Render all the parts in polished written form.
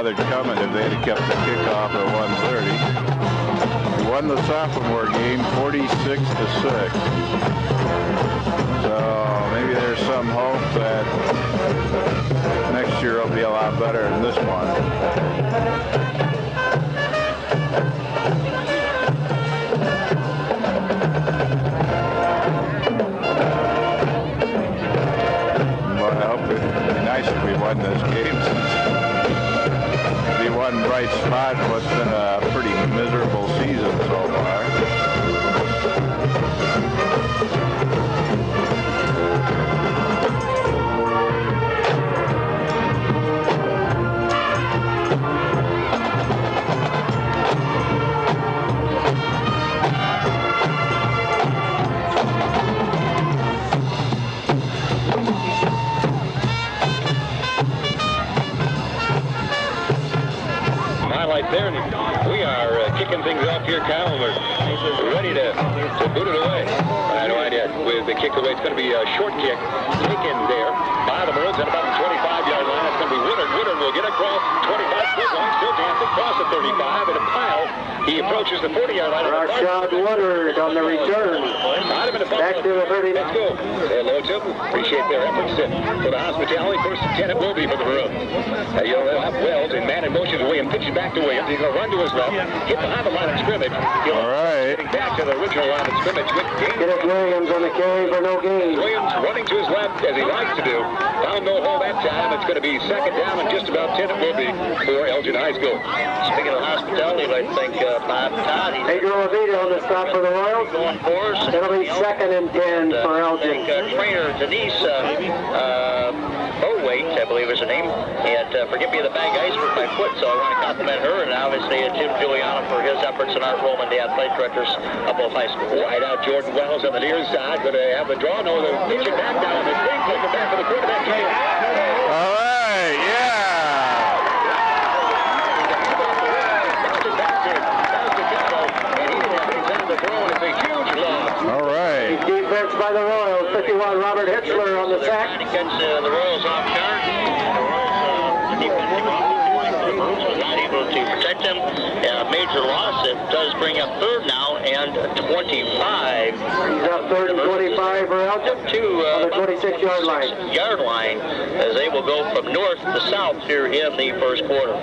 bothered coming if they had kept the kickoff at 1:30. He won the sophomore game 46-6. So maybe there's some hope that next year will be a lot better than this one. If we won this game, since the one bright spot in what's been a pretty miserable season so far. There, we are kicking things off here, Kyle. We're ready to boot it away. I have no idea. With the kick away, it's going to be a short kick taken there by the Maroons at about the 25-yard line. It's going to be Woodard. Woodard will get across 25-foot line, still dancing across the 35 in a pile. He approaches the 40-yard line. Rashad Woodard on the return. Back to the 30. Let's go. Say hello to them. Appreciate their efforts for the hospitality. First and 10 it will be for the Maroons. You'll have Wells in man in motion to Williams. Pitches back to Williams. He's going to run to his left. Hit behind the line of scrimmage. All right. Getting back to the original line of scrimmage. Kenneth Williams on the carry for no gain. Williams running to his left as he likes to do. Found no hole that time. It's going to be second down and just about 10 it will be for Elgin High School. Speaking of hospitality, I think Bob Todd, Pedro Avita on the stop for the Royals. Going for us. It'll be second and 10 for Elgin. Trainer Denise Boweight, I believe is her name, and forgive me the bag ice with my foot, so I want to compliment her, and obviously Jim Giuliano for his efforts in our role in the athletic directors of both high schools. Wide out Jordan Wells on the near side, going to have the draw. No, the pitch it back down. The swing take it back to the quarterback. All right, yeah. All right. Defense by the Royals. 51 Robert Hitzler on the sack. Against the Royals off guard. The Royals was not able to protect them. Major loss. It does bring up third now and 25. He's up third and 25 for Elgin. On the 26-yard line. As they will go from north to south here in the first quarter.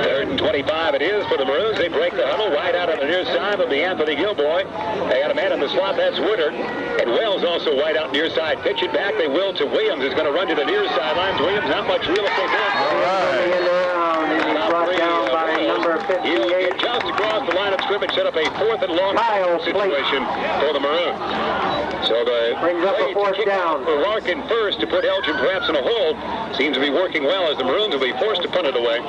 Third and 25 it is for the Maroons. They break the huddle wide out on the near side of the Anthony Gilboy. They got a man in the slot. That's Woodard. And Wells also wide out near side. Pitch it back. They will to Williams. Is going to run to the near sidelines. Williams, not much real estate there. All right. He's brought down by number 58. He'll get just across the line of scrimmage. Set up a fourth and long situation for the Maroons. So the brings up a fourth down for Larkin first to put Elgin perhaps in a hold. Seems to be working well as the Maroons will be forced to punt it away.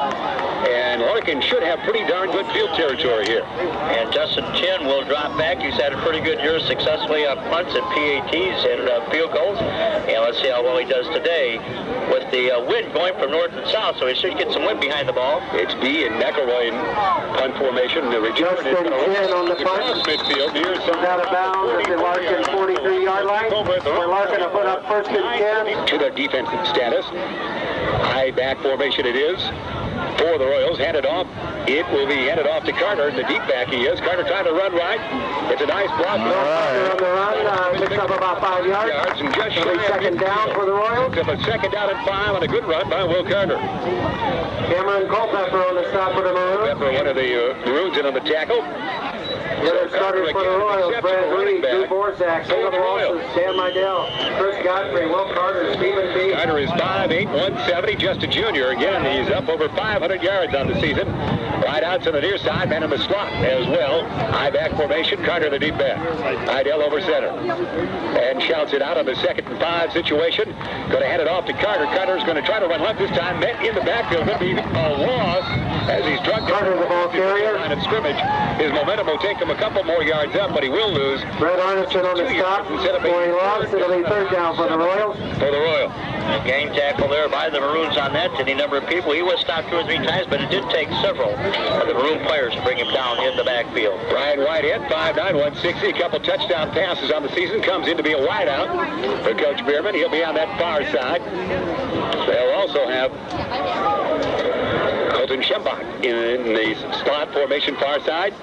And Larkin should have pretty darn good field territory here. And Justin Chin will drop back. He's had a pretty good year successfully on punts and PATs and field goals. And let's see how well he does today with the wind going from north and south. So he should get some wind behind the ball. It's B and McElroy in punt formation. The return Justin Chin on the punt. Midfield here. Out of bounds at the Larkin 43-yard line. Where Larkin will put up first and 10. To the defensive status. High back formation it is. For the Royals, handed off. It will be handed off to Carter. The deep back he is. Carter trying to run right. It's a nice block. Carter on the run. Picks up about 5 yards. And just second down for the Royals. Picks up a second down and 5 on a good run by Will Carter. Cameron Culpepper on the stop for the Maroons. Culpepper, one of the Maroons in on the tackle. The other starters for the Royals, Brad Reed, Drew Borzak, Caleb Walters, Dan Mydell, Chris Godfrey, Will Carter, Stephen B. Carter is 5'8", 170, just a junior. Again, he's up over 500 yards on the season. Right out to the near side, man in the slot as well. High back formation, Carter the deep back. Mydell over center. And shouts it out on the 2nd and 5 situation. Going to hand it off to Carter. Carter's going to try to run left this time. Met in the backfield. Going to be a loss as he's struck Carter, the ball carrier. Line of scrimmage. His momentum will take him a couple more yards up, but he will lose. Brett Arneson on the stop. For he lost, it'll be third down for the Royals. For the Royals. A gang tackle there by the Maroons on that. Any number of people. He was stopped 2 or 3 times, but it did take several of the Maroon players to bring him down in the backfield. Brian Whitehead, 5'9", 160. A couple touchdown passes on the season. Comes in to be a wideout for Coach Bierman. He'll be on that far side. They'll also have Colton Schembach in the slot formation far side.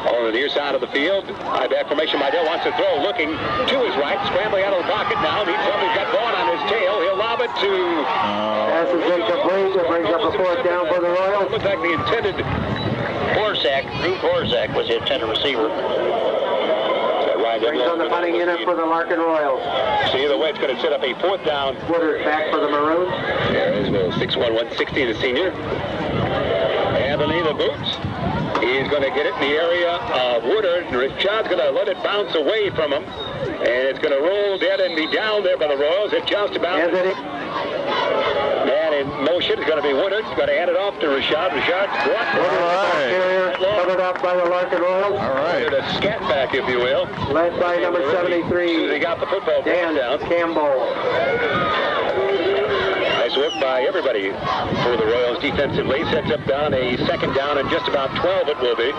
On the near side of the field, high back formation. Mydell wants to throw, looking to his right, scrambling out of the pocket now. Needs something. He's got Vaughn on his tail. He'll lob it to... Pass is incomplete. It brings up a fourth down for the Royals. Looks like the intended... Drew Horzak was the intended receiver. Brings on the punting unit for the Larkin Royals. So either way, it's going to set up a fourth down. Woodard back for the Maroons. There is 6'1", 160, the senior. Anthony, the boots. He's going to get it in the area of Woodard. Richard's going to let it bounce away from him. And it's going to roll dead and be down there by the Royals. It just about... Man in motion is going to be Woodard. He's going to hand it off to Rashad. Rashad's blocked. Covered up by the Larkin Royals. All right. A scat back, if you will. Led by number 73. He got the football Dan down. Campbell. Nice work by everybody for the Royals defensively. Sets up down a second down and just about 12 it will be.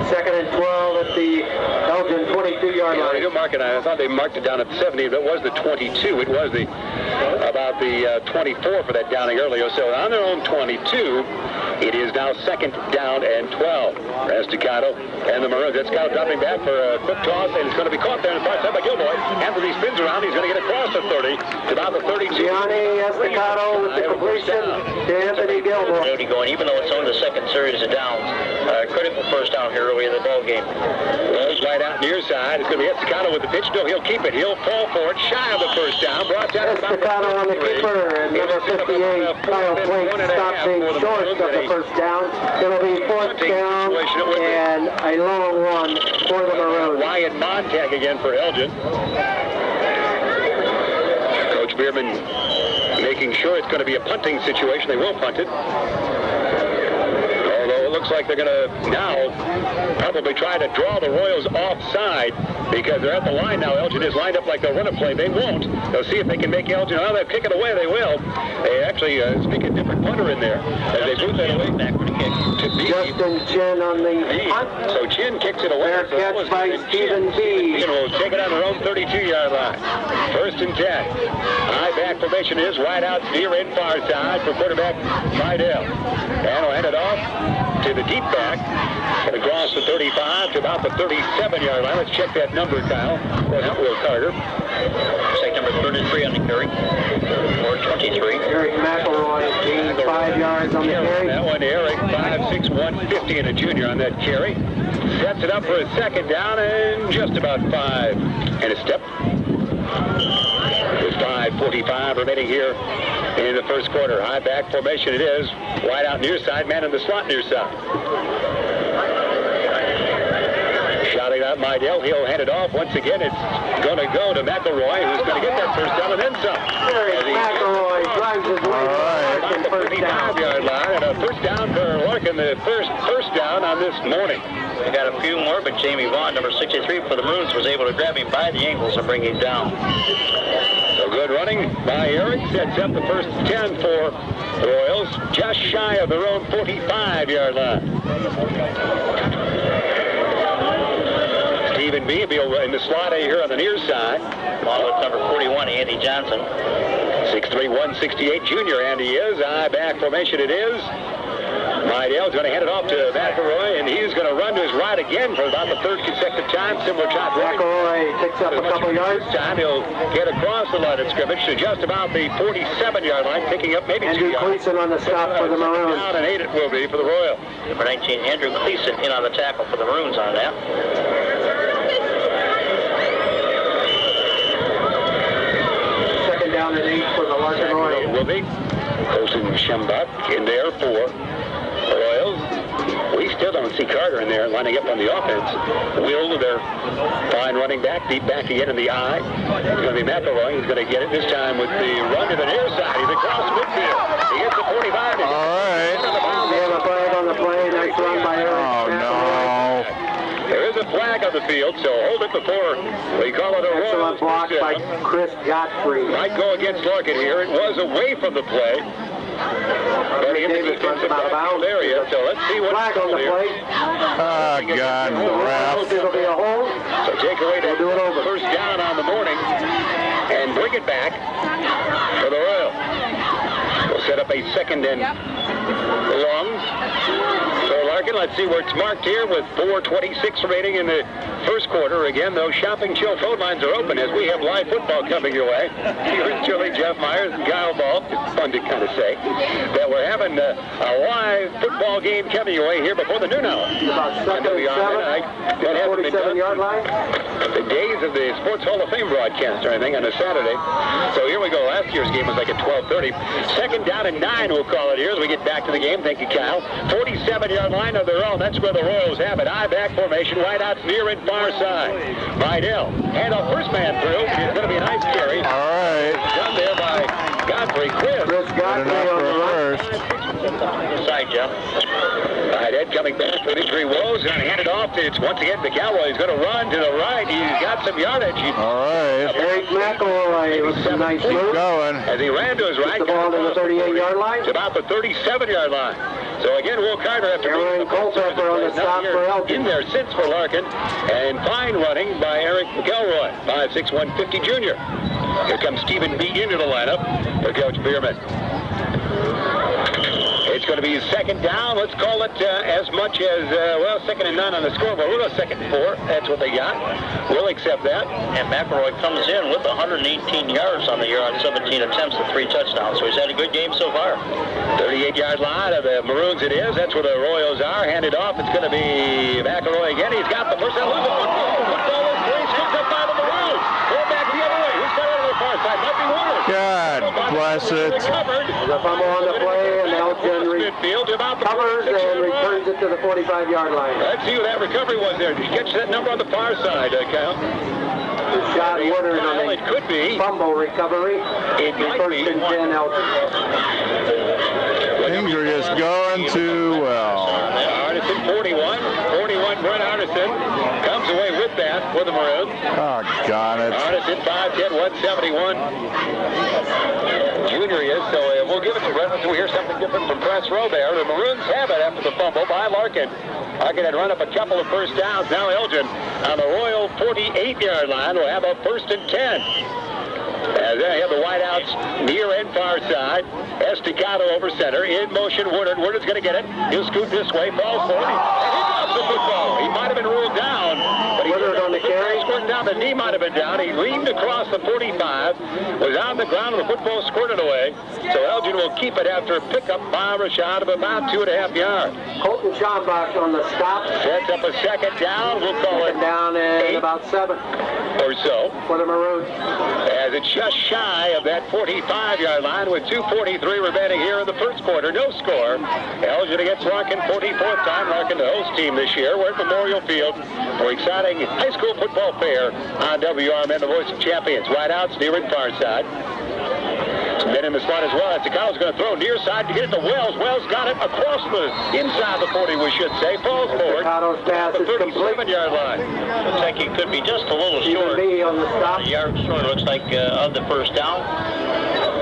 Second and 12 at the Elgin 22-yard line. They do mark it. I thought they marked it down at 70. That was the 22. It was the about the 24 for that downing earlier. So on their own 22, it is now second down and 12. Estacado and the Maroons. Estacado dropping back for a quick toss, and it's going to be caught there in the far side by Gilboy. Anthony spins around. He's going to get across the 30 to about the 32. Gianni Estacado with the completion to Anthony Gilboy. Going, even though it's on the second series of downs, critical first down here early in the ball game. Rolls right out near side. It's going to be Estacado with the pitch. No, he'll keep it. He'll fall for it. Shy of the first down. Brought down Estacado on the keeper, and number 58, Kyle Flake, stops being short of the first down. It'll be fourth down and a long run for the Maroons. Wyatt Montag again for Elgin. Coach Bierman making sure it's going to be a punting situation. They will punt it. Although it looks like they're going to now probably try to draw the Royals offside because they're at the line now. Elgin is lined up like they'll run a play. They won't. They'll see if they can make Elgin. Oh, they'll kick it away. They will. They actually stick a different punter in there as they move that away. Backward kick. Justin Chin on the punt. So Chin kicks it away. Fair catch by Stephen B. Chin will take it on their own 32-yard line. First and 10. High back formation is right out near in far side for quarterback Mydell. And will hand it off to the deep back. Going to cross the 35 to about the 37-yard line. Let's check that number, Kyle. That Will Carter. Take number 33 on the carry. Or 23. Eric McElroy gained 5 yards on the carry. That one, Eric, 5'6", 150 and a junior on that carry. Sets it up for a second down and just about 5 and a step. With 5:45 remaining here in the first quarter. High back formation it is. Wide out near side, man in the slot near side. Shouting out Mydell. He'll hand it off. Once again, it's going to go to McElroy, who's going to get that first down and then some. Eric McElroy drives his way About the 35-yard line, and a first down for Larkin, the first down on this morning. They got a few more, but Jamie Vaughn, number 63 for the Maroons, was able to grab him by the ankles and bring him down. So good running by Eric. Sets up the first 10 for the Royals, just shy of their own 45-yard line. Stephen Beebe in the slot here on the near side. Along with number 41, Andy Johnson. 6'3", 168 junior Andy is. High back formation it is. Mydell's going to hand it off to McElroy, and he's going to run to his right again for about the third consecutive time. Similar shot. McElroy picks up a couple yards. This time he'll get across the line of scrimmage to just about the 47-yard line, picking up maybe 2 yards. Andrew Gleason on the stop for the Maroons. Down and 8 it will be for the Royals. Number 19, Andrew Gleason in on the tackle for the Maroons on that. Second down and 8 for the Larkin Royals. It will be. Colton Schembach in there for the Royals. We still don't see Carter in there lining up on the offense. Will, their fine running back, deep back again in the eye. It's going to be McElroy. He's going to get it this time with the run to the near side. He's across midfield. He gets the 45. All right. They have a flag on the play. Nice run by Eric. Oh, no. There is a flag on the field, so hold it before we call it a Royals. Excellent block by Chris Godfrey. Might go against Larkin here. It was away from the play. But in the defensive backfield area, so let's see what flag on the play. Oh, God, the ref. It'll be a hold. So take away that do it over. first down on the morning and bring it back for the Royals. We'll set up a second and Long for Larkin. Let's see where it's marked here with 4:26 remaining in the first quarter. Again, those shopping chill phone lines are open as we have live football coming your way. Here's Chili, Jeff Myers, and Kyle Ball. It's fun to kind of say that we're having a live football game coming your way here before the noon hour. About 47-yard line. The days of the Sports Hall of Fame broadcast or anything on a Saturday. So here we go. Last year's game was like at 12:30. Second down and 9, we'll call it here as we get back to the game. Thank you, Kyle. 47-yard line of their own. That's where the Royals have it. I-back formation, wide out near and far side. Rydell. Hand off first man through. It's going to be a nice carry. All right. Done there by Godfrey Chris. Godfrey on the first. Side, Jeff. Right, Ed coming back from injury woes. Going to hand it off. It's once again the Cowboys. Going to run to the right. He's got some yardage. All right. Eric McElroy with some nice move. Going. As he ran to his right. The ball to the 38-yard line. It's about the 37-yard line. So again, Will Carter after Aaron Culpepper on the stop for Elgin. in there since for Larkin. And fine running by Eric McElroy. 5'6", 150 junior. Here comes Stephen B. into the lineup for Coach Bierman. It's going to be second down. Let's call it as much as, second and 9 on the scoreboard. We'll go second and 4. That's what they got. We'll accept that. And McElroy comes in with 118 yards on the year on 17 attempts and 3 touchdowns. So he's had a good game so far. 38-yard line of the Maroons it is. That's where the Royals are. Handed off. It's going to be McElroy again. He's got the first down. Football is placed. It's up by the Maroons. Going back the other way. Who's got it on the far side? Might be Woodard. God bless it. The fumble on the play, and Elgin covers and returns it to the 45-yard line. Let's see who that recovery was there. Did you catch that number on the far side, Cal? Scott Woodard on It could be. fumble recovery. It might First be. and 10, Elgin. Things are just going too well. Arneson, 41, Brent Arneson comes away with that for the Maroons. Oh, God, it's... Arneson, 5'10", 171. Junior is, so we'll give it to Brent. We'll hear something different from press row there. The Maroons have it after the fumble by Larkin. Larkin had run up a couple of first downs. Now Elgin on the Royal 48-yard line will have a first and 10. As they have the wideouts near and far side. Estacado over center. In motion, Woodard. Woodard's going to get it. He'll scoot this way. Falls for it. And he drops the football. He might have been ruled down. But Woodard on the carry. Squirting down. The knee might have been down. He leaned across the 45. Was on the ground and the football squirted away. So Elgin will keep it after a pickup by Rashad of about 2.5 yards. Colton Schambach on the stop. Sets up a second down. We'll call it down at 8 about 7 or so. for the Maroons. As it's just shy of that 45-yard line with 2:43 remaining here in the first quarter. No score. Elgin against Larkin, 44th time. Larkin, the host team this year. We're at Memorial Field for exciting high school football fair on WRMN, the voice of champions. Wide outs near and far side. Men in the slot as well. Estacato's going to throw near side to get it to Wells. Wells got it across the inside the 40, we should say. Falls forward. Estacato's pass The is complete. 37-yard line. Looks like he could be just a little short. B on the stop. A yard short, looks like, on the first down.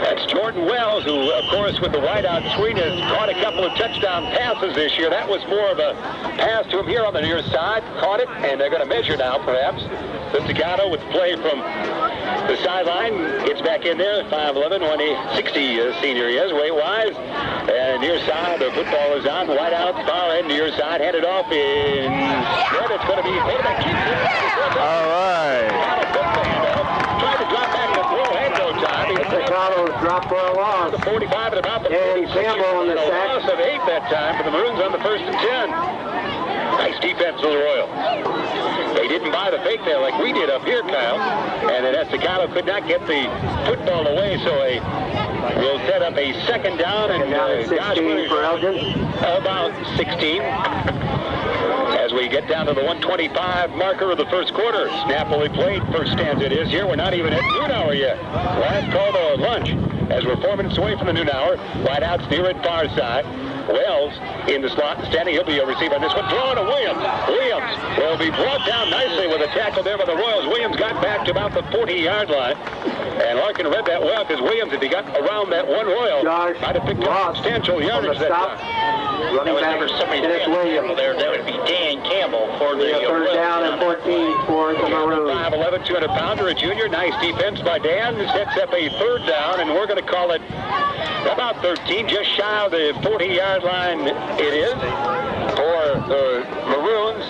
That's Jordan Wells, who, of course, with the wideout screen has caught a couple of touchdown passes this year. That was more of a pass to him here on the near side. Caught it, and they're going to measure now, perhaps. Estacado with play from the sideline. Gets back in there, 5'11", 160 senior he is, weight-wise. And near side, the football is on. Wideout, far end, near side, headed off in. It's going to be quarterback keeps it. All right. Tried to drop back and throw, had no time. Estacato's dropped for a loss. The 45 at about the And 46. Campbell on the A sack. loss of 8 that time for the Maroons on the first and 10. Nice defense for the Royals. They didn't buy the fake there like we did up here, Kyle. And then Estacado could not get the football away, so we'll set up a second down. And Down at 16 for Elgin. About 16. As we get down to the 125 marker of the first quarter. Snap will be played. First stanza it is here. We're not even at noon hour yet. Last call to lunch. As we're 4 minutes away from the noon hour. Wide outs near and far side. Wells in the slot standing. He'll be a receiver on this one. Throw it to Williams. Williams will be brought down nicely with a tackle there by the Royals. Williams got back to about the 40-yard line. And Larkin read that well because Williams, if he got around that one Royal, Josh might have picked up substantial yardage that time. Running back, Dennis Williams. There, that would be Dan Campbell for the third down and 14 for the Maroons. 5'11", 200-pounder, a junior. Nice defense by Dan. Sets up a third down, and we're going to call it about 13, just shy of the 40-yard line it is for the Maroons.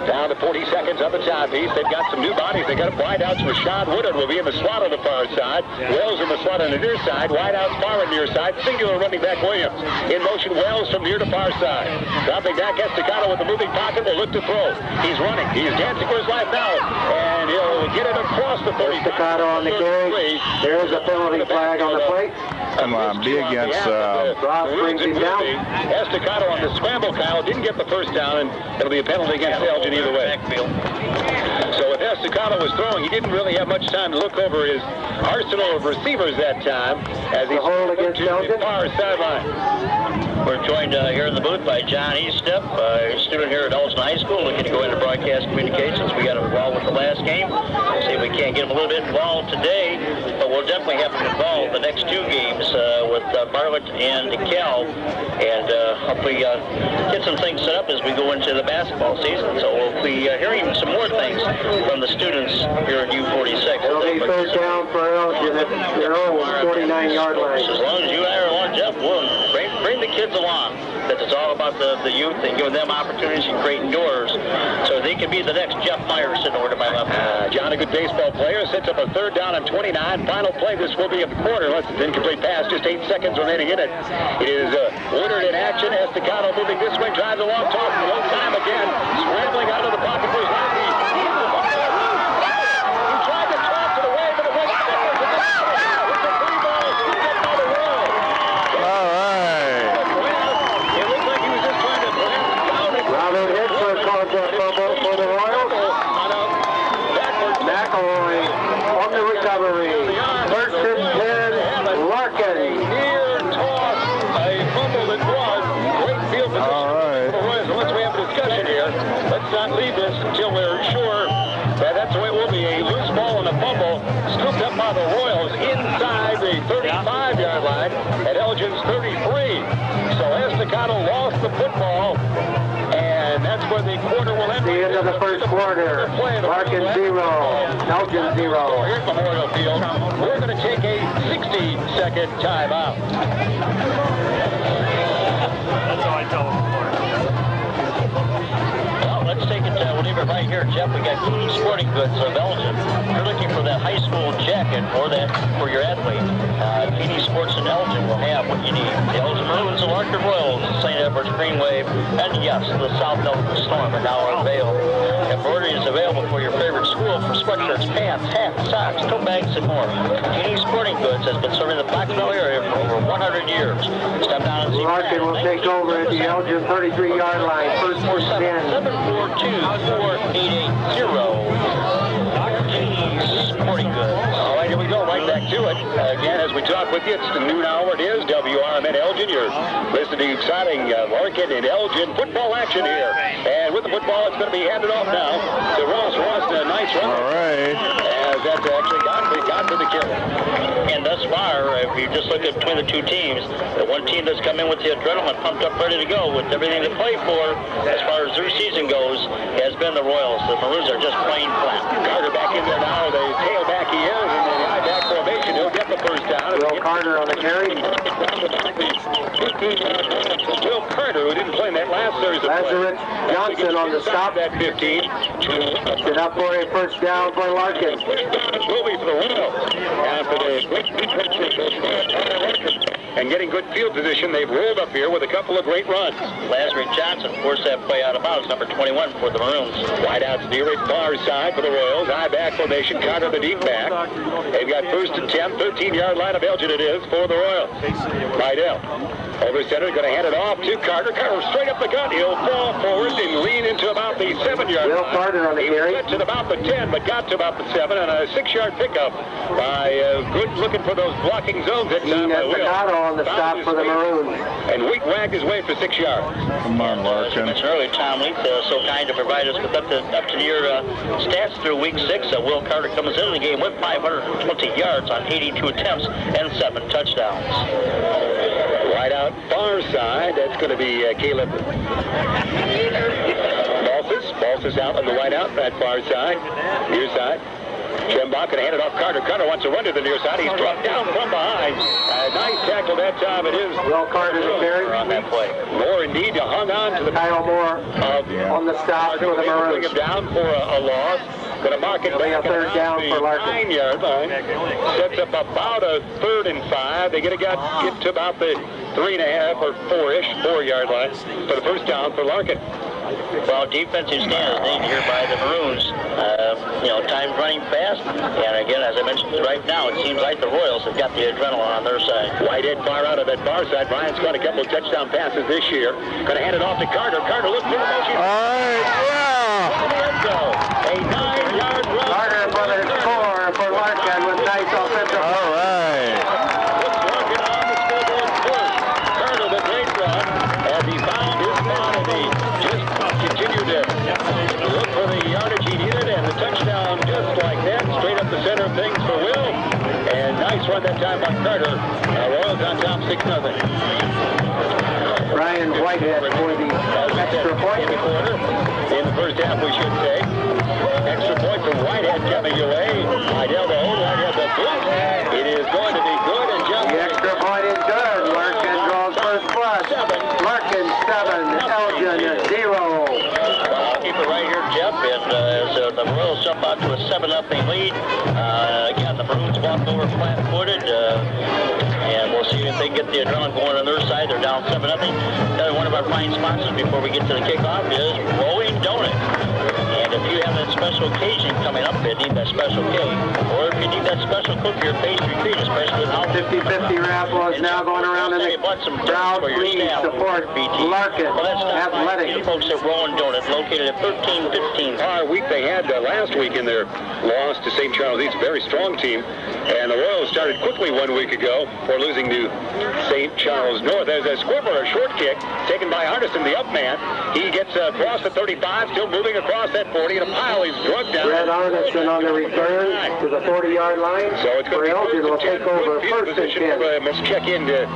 Down to 40 seconds on the timepiece. They've got some new bodies. They got wideouts. Rashawn Woodard will be in the slot on the far side. Wells in the slot on the near side. Wideouts far on the near side. Singular running back Williams. In motion Wells from near to far side. Dropping back Estacado with the moving pocket. Will look to throw. He's running. He's dancing for his life now. And he'll get it across the 30. Estacado on the carry. There is a penalty flag on the plate. Come on, be against... Ross brings him down. Estacado on the scramble, Kyle. Didn't get the first down, and it'll be a penalty against Elgin either way. So if Estacado was throwing, he didn't really have much time to look over his arsenal of receivers that time as he hold against Elgin. the far sideline. We're joined here in the booth by John Eastep, a student here at Elgin High School, looking to go into broadcast communications. We got him involved with the last game. See if we can't get him a little bit involved today, but we'll definitely have him involved the next two games with Bartlett and Cal, and hopefully get some things set up as we go into the basketball season. So we'll be hearing some more things from the students here at U46. It'll be third down for Elgin at their own 49-yard line. As long as you and I are along, Jeff, we'll bring the kids along. That it's all about the youth and giving them opportunities and creating doors so they can be the next Jeff Myers sitting over to my left. John, a good baseball player, sets up a third down and 29. Final play, this will be a quarter unless it's incomplete pass. Just 8 seconds remaining in it. It is Woodard in action. Estacado moving this way, drives a long toss. Low time again. Scrambling out of the pocket for his life. He tried to toss it away, but it went backwards. It's a free ball. He's getting by the wall. All right. It looked like he was just trying to down it. Robin hit for a contact fumble for the Royals. McElroy on the recovery. First and 10, Larkin. Near toss, a fumble that was. Great field position for the Royals. And once we have a discussion here, let's not leave this until we're sure that that's the way it will be. A loose ball and a fumble scooped up by the Royals inside the 35-yard line at Elgin's 33. So Estacado lost the football, and that's where the quarter will end. The end of the first quarter. Larkin 0, Elgin 0. Here's Memorial Field. We're going to take a 60-second timeout. That's how I tell them. Well, let's take it. We'll leave it right here, Jeff. We got Key Sporting Goods of Elgin. If you're looking for that high school jacket or that for your athlete, Key Sports in Elgin will have what you need. The Elgin Maroons, the Larkin Royals, the St. Edward's Greenwave, and yes, the South Elgin Storm are now available. Embroidery is available for your favorite school for sweatshirts, pants, hats, socks, tote bags, and more. Key Sporting Goods has been serving the Black Valley area for over 100 years. Step down and see Larkin will take over at the Elgin 33-yard line. First and 10. 742-4880. Sporting Goods. All right, here we go. Right back to it. Again, as we talk with you, it's the noon hour. It is WRMN Elgin. You're listening to exciting Larkin and Elgin football action here. And with the football, it's going to be handed off now to Ross. Ross, a nice run. All right. As that's actually got to the kill. And thus far, if you just look at between the two teams, the one team that's come in with the adrenaline pumped up, ready to go with everything to play for, as far as their season goes, has been the Royals. The Maroons are just plain flat. Carter back in there now. The tailback he is in the I-back formation. He'll get the first down. Will Carter on the carry. Will Carter, who didn't play in that last series of Lazarus Johnson on the stop. That 15. Set up for a first down for Larkin. Will be for the Royals. And for the and getting good field position, they've rolled up here with a couple of great runs. Lazarus Johnson forced that play out of bounds, number 21 for the Maroons. Wideouts near it, far side for the Royals. I-back formation, Carter the deep back. They've got first and 10, 13-yard line of Elgin it is for the Royals. Rydell over center, going to hand it off to Carter. Carter straight up the gut. He'll fall forward and lean into about the 7-yard line. Will Carter on the carry. He went to about the 10, but got to about the 7, and a 6-yard pickup by good looking for those blocking zones at time by Will. Estacado on the stop for the Maroons. And Wheat wagged his way for 6 yards. Come on, As I Larkin. mentioned earlier, Tom Leith so kind to provide us with up to near stats through week 6. Will Carter comes into the game with 520 yards on 82 attempts and 7 touchdowns. Right out far side, that's going to be Caleb Balsas out on the wide out, that far side, near side. Schembach going to hand it off Carter. Carter wants to run to the near side. He's dropped down from behind. A nice tackle that time. It is. Well, Carter's carry on that play. Moore indeed hung on to the Kyle Moore on the stop for the Bring Maroons. him down for a loss. Going to mark it back a third down for Larkin. 9-yard line. Sets up about a 3rd and 5. They get to about the 3.5 or 4-ish, 4-yard line for the first down for Larkin. Well, defensive stand is needed here by the Maroons. Time's running fast, and again, as I mentioned, right now it seems like the Royals have got the adrenaline on their side. Whitehead far out of that far side. Bryant's got a couple of touchdown passes this year. Going to hand it off to Carter. Carter looks for the motion. All right, A 9-yard run. Carter for the score for Larkin with nice offensive. all right. Larkin on the scoreboard first. Carter, the great run, as he found his spot, and he just continued to look for the yardage he needed, and the touchdown just like that, straight up the center of things for Will. And nice run that time by Carter. Royals on top 6-0. Ryan Whitehead for the extra point. In the first half, we should say. Extra point from Whitehead coming your way. Idell the hold, Whitehead the boot. It is going to be good, and just The extra point is good. Larkin draws first blood. Larkin 7, Elgin 0. Well, I'll keep it right here, Jeff, and as the Royals jump out to a 7-0 lead. Again, the Maroons walk over flat-footed, and we'll see if they get the adrenaline going on their side. They're down 7-0. One of our fine sponsors before we get to the kickoff is Rolling Donut. And if you have that special occasion coming up, you need that special cake, or if you need that special cookie or pastry treat, especially with how 50-50 raffle is now going around in the crowd. Please support Larkin Athletic. The folks at Rolling Donut, located at 1315. week they had last week in their loss to St. Charles East, a very strong team. And the Royals started quickly 1 week ago for losing to St. Charles North. There's a squibber, a short kick, taken by Arneson, the up man. He gets across the 35, still moving across that 40, and a pile he's drugged down. Brett Arneson on the return to the 40-yard line. So it's going to be Elgin will take over first and 10. Let's check into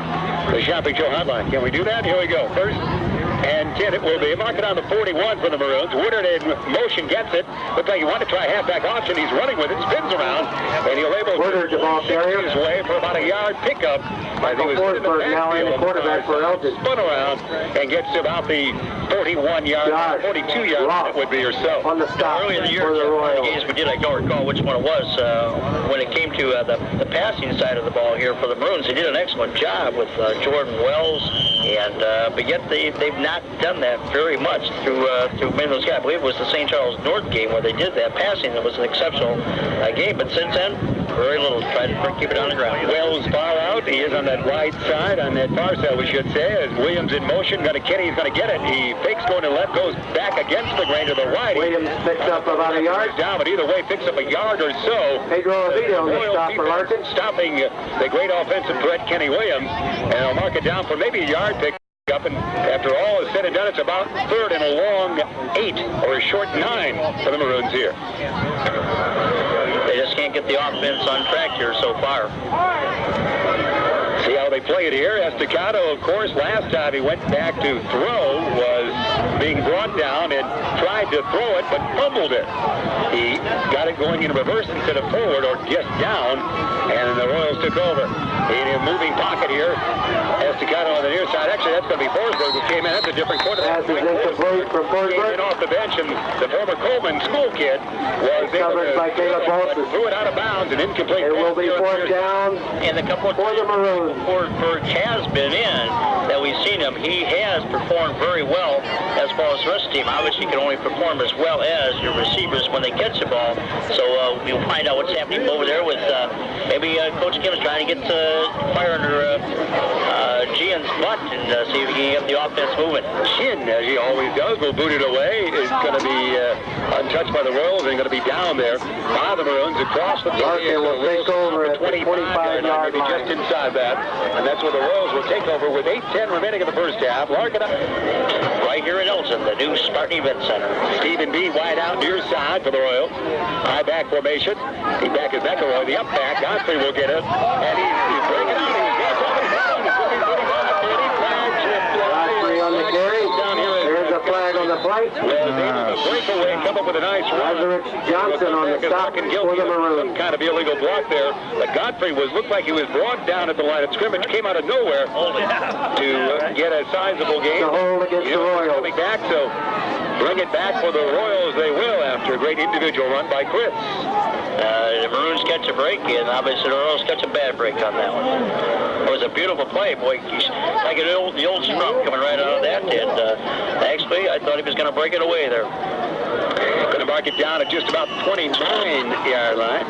the Shopping Show hotline. Can we do that? Here we go. First and 10 it will be. Mark it on the 41 for the Maroons. Woodard in motion gets it. Looks like he wanted to try a halfback option. He's running with it, spins around, and he'll able Woodard, the ball carrier. His way for about a yard pickup. Michael Forsberg now in the quarterback for Elgin. Spun around and gets to about the 41-yard, 42-yard line it would be or so. On the stop early in the year, for the one of the Royals. games we did, I don't recall which one it was, when it came to the passing side of the ball here for the Maroons. They did an excellent job with Jordan Wells, and but yet they've not done that very much through many of those guys. I believe it was the St. Charles North game where they did that passing. It was an exceptional game, but since then, very little. Try to keep it on the ground. Wells far out. He is on that right side, on that far side, we should say. As Williams in motion, Kenny's going to get it. He fakes going to the left, goes back against the grain to the right. Williams picks up about a yard. Down, but either way, picks up a yard or so. Pedro Oviedo on the stop for Larkin. Stopping the great offensive threat, Kenny Williams. And I'll mark it down for maybe a yard pick up. And after all is said and done, it's about third and a long 8 or a short 9 for the Maroons here. They just can't get the offense on track here so far. See how they play it here. Estacado, of course, last time he went back to throw was being brought down and tried to throw it, but fumbled it. He got it going in reverse instead of forward or just down, and the Royals took over. In a moving pocket here, Estacado on the near side. Actually, that's going to be Forsberg who came in. That's a different quarterback. Pass is incomplete from Came Forsberg. in off the bench, and the former Coleman school kid was able Covered to by Caleb Balsas. threw it out of bounds and incomplete. It will be fourth down And a couple of for the Maroons. Forsberg has been in that we've seen him. He has performed very well as far as the rest of the team. Obviously, he can only perform as well as your receivers when they catch the ball. So we'll find out what's happening over there with maybe Coach Kim's trying to get fire under Gian's Elgin's butt and see if he can get the offense moving. Chin, as he always does, will boot it away. It's going to be untouched by the Royals and going to be down there by the Maroons across the 30. Larkin will take over at the 25-yard maybe line. just inside that. And that's where the Royals will take over with 8:10 remaining in the first half. Larkin up. Right here in Elgin, the new Spartan Event Center. Stephen B. wide out near side for the Royals. High back formation. He back is McElroy. The up back. Godfrey will get it. And he's breaking out. Godfrey on the carry. There's a flag on the plate. Breakaway, come up with a nice run. Lazarus Johnson on the stop for the Maroons. Some kind of illegal block there. But Godfrey looked like he was brought down at the line of scrimmage. Came out of nowhere to get a sizable game. The hold against the Royals. Coming back, so bring it back for the Royals. They will after a great individual run by Chris. The Maroons catch a break, and obviously the Royals catch a bad break on that one. It was a beautiful play, boy. Like the old scrum coming right out of that. And actually, I thought he was going to break it away there. Going to mark it down at just about the 29-yard line.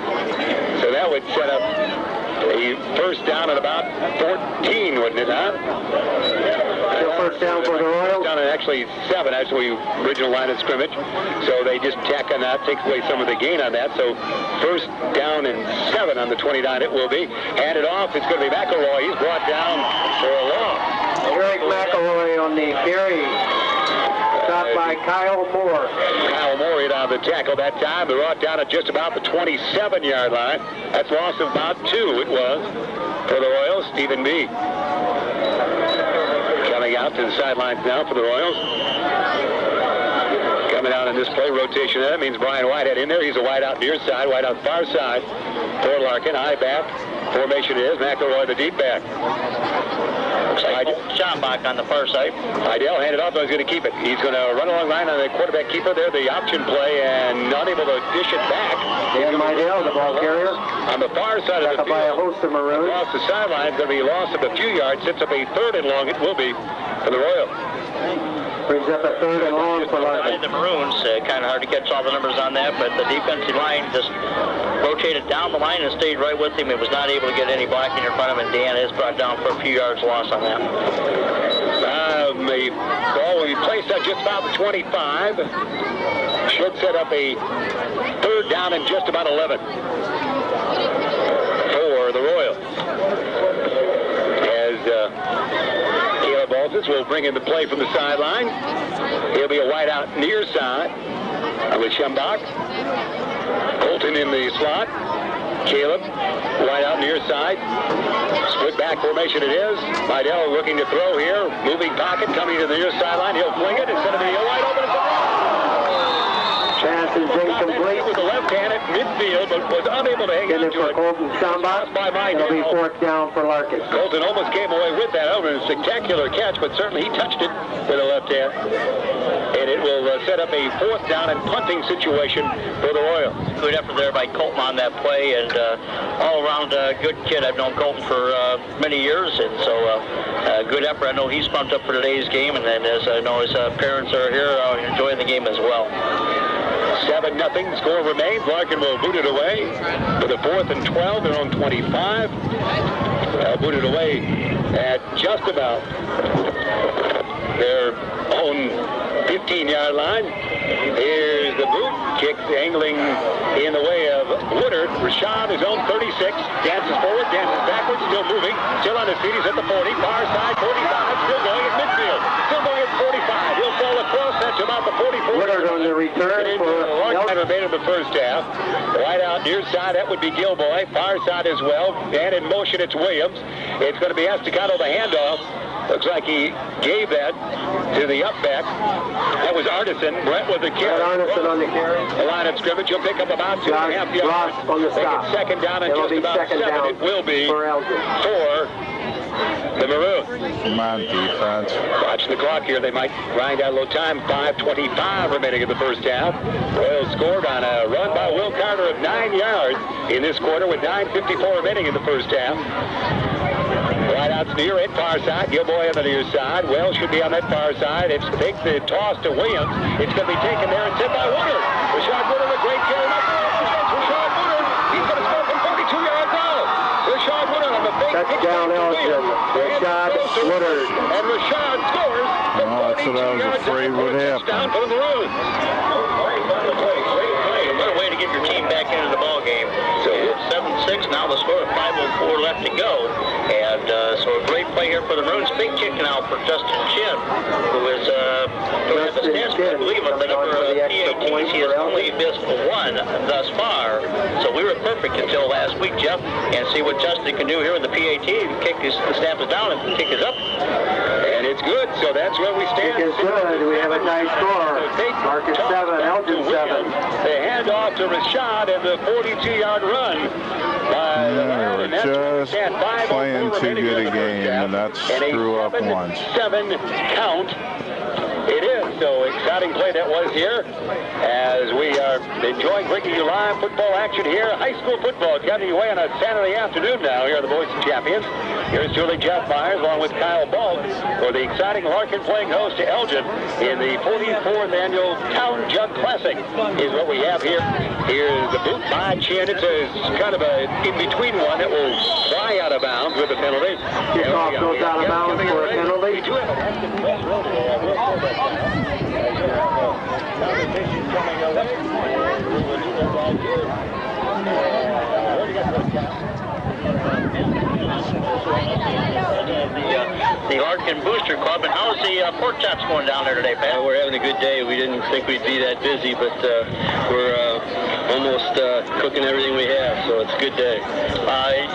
So that would set up a first down at about 14, wouldn't it, huh? Still first down for the Royals. Down at actually 7, that's the original line of scrimmage. So they just tack on that, takes away some of the gain on that. So first down and 7 on the 29 it will be. Handed off, it's going to be McElroy. He's brought down for a loss. Greg McElroy on the carry. Stopped by Kyle Moore. Kyle Moore hit on the tackle that time. They brought down at just about the 27-yard line. That's a loss of about 2 it was for the Royals. Stephen B. coming out to the sidelines now for the Royals. Coming out in this play, rotation. That means Brian Whitehead in there. He's a wide out near side, wide out far side for Larkin. High back formation is McElroy, the deep back. Schambach on the far side. Idell handed off, but he's going to keep it. He's going to run along line on the quarterback keeper there, the option play, and not able to dish it back. Dan Idell, the ball carrier. On the far side of the field, by a host of Maroons. across the sideline, going to be a loss of a few yards. Sets up a 3rd and long. It will be for the Royals. Brings up a 3rd and long for Larkin. The Maroons, kind of hard to catch all the numbers on that, but the defensive line just rotated down the line and stayed right with him. He was not able to get any blocking in front of him, and Dan is brought down for a few yards loss on that. The ball will be placed at just about the 25. Should set up a 3rd down and just about 11 for the Royals. As Caleb Altus will bring in the play from the sideline. He'll be a wide out near side with Schambach. Colton in the slot. Caleb, wide out near side. Split back formation it is. Idell looking to throw here. Moving pocket coming to the near sideline. He'll fling it. It's going to be a wide open. Pass is incomplete. With the left hand at midfield, but was unable to hang Get on it to for it. Colton Schambach. It'll be 4th down for Larkin. Colton almost came away with that. That was a spectacular catch, but certainly he touched it with a left hand. And it will set up a 4th down and punting situation for the Royals. Good effort there by Colton on that play, and all around good kid. I've known Colton for many years, and so good effort. I know he's pumped up for today's game, and then as I know his parents are here enjoying the game as well. 7-0 score remains. Larkin will boot it away for the 4th and 12. They're on 25. Boot it away at just about their own 15-yard line. Here's the boot. Kicks angling in the way of Woodard. Rashad is on 36. Dances forward, dances backwards, still moving. Still on his feet. He's at the 40. Far side, 45. Still going at midfield. Still going at 45. He'll fall across. That's about the 44. Woodard on the return for Larkin remained in the first half. Right out near side, that would be Gilboy. Far side as well. And in motion, it's Williams. It's going to be Estacado the handoff. Looks like he gave that to the up back. That was Artisan. Brett with the carry. Artisan on the carry. The line of scrimmage. He'll pick up about 2.5 yards. On the stop. Second down and It'll just about 7. It will be for Elgin. For the Maroons. Come on, defense. Watch the clock here. They might grind out a little time. 5:25 remaining in the first half. Royals scored on a run by Will Carter of 9 yards in this quarter with 9:54 remaining in the first half. Right out to near it, far side. Gilboy on the near side. Wells should be on that far side. It's takes the toss to Williams. It's going to be taken there and sent by Woodard. Rashad Woodard, a great carry. Rashad Woodard, he's going to score from 42 yards out. Rashad Woodard on the big touchdown, Elgin. Rashad Woodard. And Rashad scores from Oh, that's what I was 42 yards afraid out would for a happen. touchdown for the Maroons. What a way to get your team back into the ball game. So 7-6 now, the score of 5:04 left to go. And so a great play here for the Maroons. Big kick now for Justin Chin, who is, I believe, at the number of PATs. He has only missed one thus far. So we were perfect until last week, Jeff. And see what Justin can do here with the PAT. The snap is down and the kick is up. And it's good, so that's where we stand. Kick is good. We have a nice score. Larkin 7, Elgin 7. They hand off to Rashad and the 42-yard run. They were just playing too good a game, and that's screw up once. 7 count. It is, so exciting play that was here as we are enjoying bringing you live football action here. High school football coming your way on a Saturday afternoon now here are the Boys and Champions. Here's Julie Jeff Myers along with Kyle Balk for the exciting Larkin playing host to Elgin in the 44th annual Town Jug Classic is what we have here. Here's the boot by Chin. It's a kind of a in-between one that will fly out of bounds with a penalty. Kickoff goes out of bounds for a penalty. Competition coming away. The Larkin Booster Club. And how's the pork chops going down there today, Pat? We're having a good day. We didn't think we'd be that busy, but we're almost cooking everything we have, so it's a good day.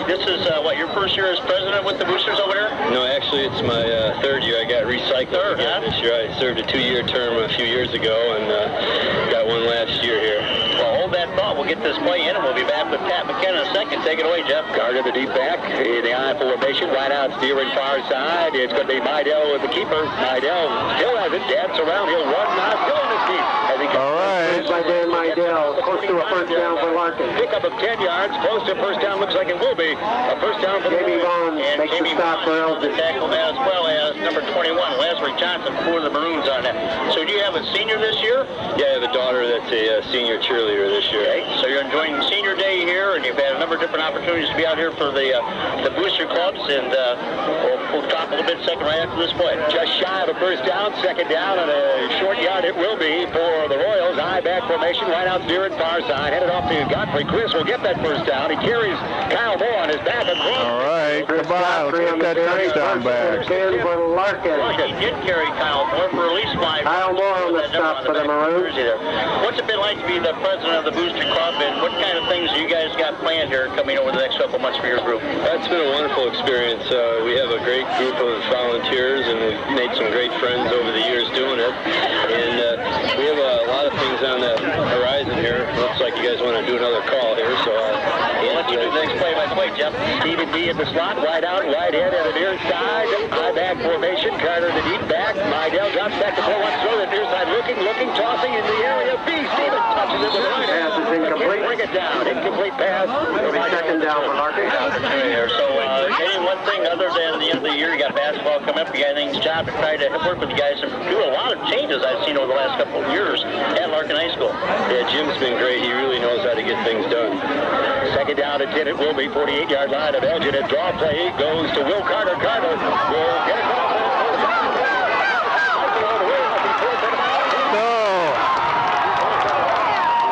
This is, what, your first year as president with the Boosters over there? No, actually, it's my third year. I got recycled again this year. I served a 2-year term a few years ago and got one last year here. Well, hold that thought. We'll get this play in, and we'll be back with Pat McKenna in a second. Take it away, Jeff. Guard of the deep back in the I formation. Right out, steering far side. It's going to be Mydell with the keeper. Mydell still has it. Dance around. He'll run now. Still in his feet. All right. By Dan Mydell, close to a first down for Larkin. Pickup of 10 yards. Close to first down. Looks like it will be a first down for the Jamie Vaughn And makes a Jamie stop for Elgin. tackle as well as number 21, Leslie Johnson, for the Maroons on that. So do you have a senior this year? Yeah, I have a daughter that's a senior cheerleader this year. Okay, so you're enjoying senior day here, and you've had a number of different opportunities to be out here for the booster clubs, and we'll talk a little bit second right after this play. Just shy of a first down. Second down and a short yard it will be for the Royals. I back formation. Right out steering far side. Headed off to Godfrey. Chris will get that first down. He carries Kyle Moore on his back across. All right, goodbye. Let's get that touchdown back. For Larkin. He did carry Kyle Moore for at least 5 Kyle Moore on the stop for the Maroons. What's it been like to be the president of the Booster Club, and what kind of things you guys got planned here coming over the next couple months for your group? It's been a wonderful experience. We have a great group of volunteers, and we've made some great friends over the years doing it. And we have a lot of things on the horizon here. Looks like you guys want to do another call here, so We'll let you do the next play-by-play, Jeff. Stephen D in the slot, wide out, wide head at the near side. I back formation. Carter the deep back. Mydell drops back to throw one throw. The near side looking, tossing in the area. B. Stevens touches it with the right hand. Pass is incomplete. Bring it down. Incomplete pass. It'll be second down for Larkin. So, any one thing other than the end of the year, you got basketball coming up, you got anything job to try to work with you guys and do a lot of changes I've seen over the last couple of years at Larkin High School. yeah, Jim's been great. He really knows how to get things done. Second down and 10. It will be 48-yard line of Elgin. And draw play goes to Will Carter. Carter will get it off.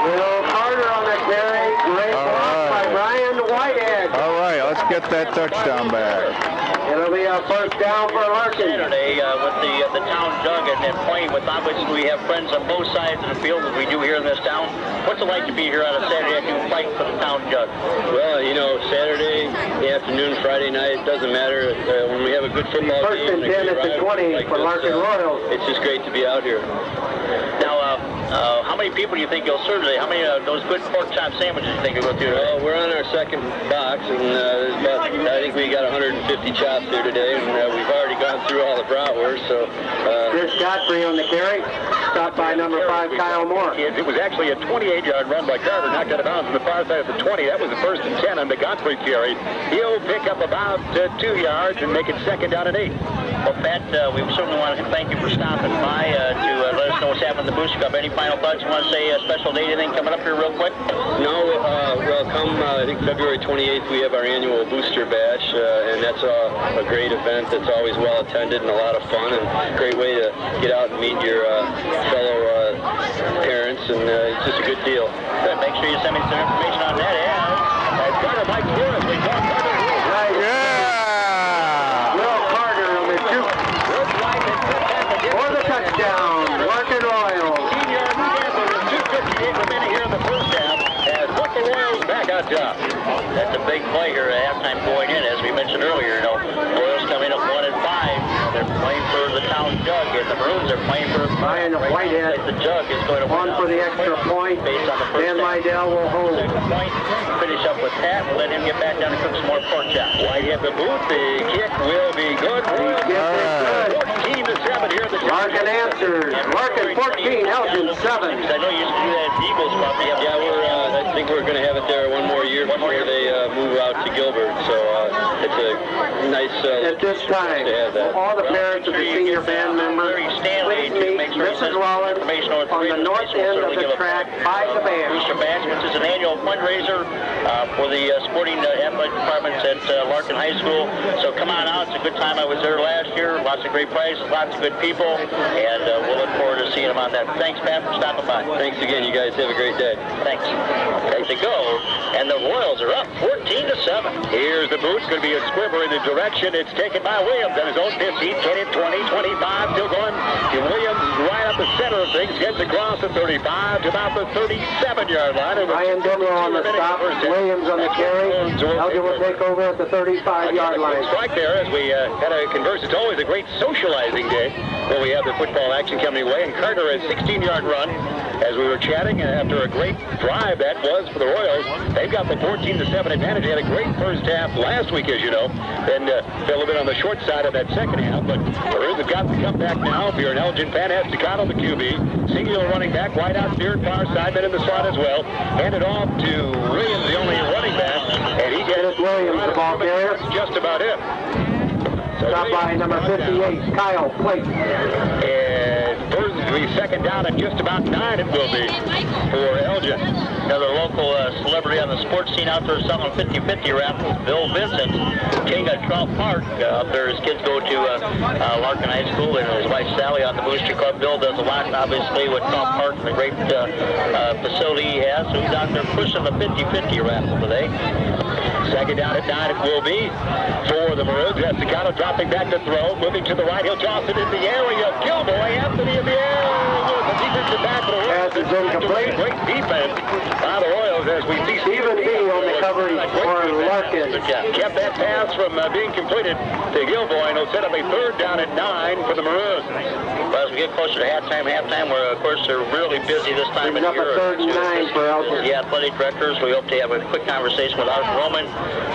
Will Carter on the carry. Great block by Ryan Whitehead. All right, let's get that touchdown back. It'll be a first down for Larkin. Saturday with the town jug and playing with, obviously we have friends on both sides of the field as we do here in this town. What's it like to be here on a Saturday afternoon fighting for the town jug? Well, you know, Saturday afternoon, Friday night, it doesn't matter. When we have a good football First game, and 10 at the 20 for Larkin Royals. it's just great to be out here. Now, how many people do you think you'll serve today? How many of those good pork chop sandwiches do you think you'll go through today? Well, we're on our second box, and there's about, I think we got 150 chops here today, and we've already gone through all the bratwurst, so... Chris Godfrey on the carry. Stopped by number 5, Kyle Moore. It was actually a 28-yard run by Carter, knocked out of bounds on the far side of the 20. That was the first and 10 on the Godfrey carry. He'll pick up about 2 yards and make it second down and 8. Well, Pat, we certainly want to thank you for stopping by to let us us know what's happening in the Booster Cup. Any final thoughts you want to say? A special date, anything coming up here real quick? No, well, come I think February 28th, we have our annual Booster Bash, and that's a great event that's always well attended and a lot of fun, and a great way to get out and meet your fellow parents, and it's just a good deal. Good. Make sure you send me some information on that. Yeah. Carter Mike Flores. We talk Carter. Yeah! Will Carter on the juke for the touchdown. Larkin Royals. Senior Gambler, 2:58 remaining here in the first half, has put the Royals back on top. That's a big play here at halftime going in, as we mentioned earlier. You know, Royals coming up 1-5. They're playing for the town jug, and the Maroons are playing for Ryan Whitehead. The jug is going to One for the extra point. based on the first Dan half. Lydell will hold. Second point, finish up with Pat. We'll let him get back down and cook some more pork chops. Whitehead the boot. The kick will be good. Good. 14-7 here at the Larkin answers. Larkin 14, Elgin 7. I know you used to do that at Eagles Club. Yeah, I think we're going to have it there one more year before they move out to Gilbert. So it's a nice At this time, to have that. all the parents of the senior band members, please meet Mrs. Rollins on the north end of the track by the band. Booster Bash, which is an annual fundraiser for the sporting athletic departments at Larkin High School. So come on out. It's a good time. I was there last year. Lots of great prizes, lots of good people, and we'll look forward to seeing them on that. Thanks, Pat, for stopping by. Thanks again. You guys have a great day. Thanks. There they go, and the Royals are up 14-7. Here's the boot. It's going to be a squibber in the direction. It's taken by Williams on his own 15, 10, 20, 25. Still going. Williams right up the center of things. Gets across the 35 to about the 37-yard line. Ryan Demrow on the stop. Williams on the carry. Elgin will take over at the 35-yard line. Strike there as we had a converse. It's always a great socializing day when we have the football action coming away. And Carter, a 16-yard run as we were chatting, and after a great drive that was for the Royals, they've got the 14-7 advantage. They had a great first half last week, as you know, and fell a bit on the short side of that second half, but the Royals have got to come back now. If you're an Elgin fan, has Staccato, the QB, single running back, wide out near far side, but in the slot as well. Handed off to Williams, the only running back, and he gets Williams, the ball carrier. That's just about it. Stopped by number 58, Kyle Plate. And first, second down at just about 9 it will be for Elgin. Another local celebrity on the sports scene out there selling 50-50 raffles, Bill Vincent, king of Trout Park. Up there, his kids go to Larkin High School, and his wife Sally on the Booster Club. Bill does a lot, obviously, with Trout Park and the great facility he has. So he's out there pushing the 50-50 raffle today. Second down at 9 it will be for the Maroons. That's Staccato dropping back to throw, moving to the right. He'll toss it in the area. Gilboy, Anthony in the air. The defensive back for the Royals. Pass is incomplete. Great defense by the Royals as we see Stephen B. on the coverage for Larkin. Kept that pass from being completed to Gilboy, and he'll set up a third down at 9 for the Maroons. Well, as we get closer to halftime, where, of course, they're really busy this time of Up year. a third and 9 for Elgin. The athletic directors, we hope to have a quick conversation with Art Roman,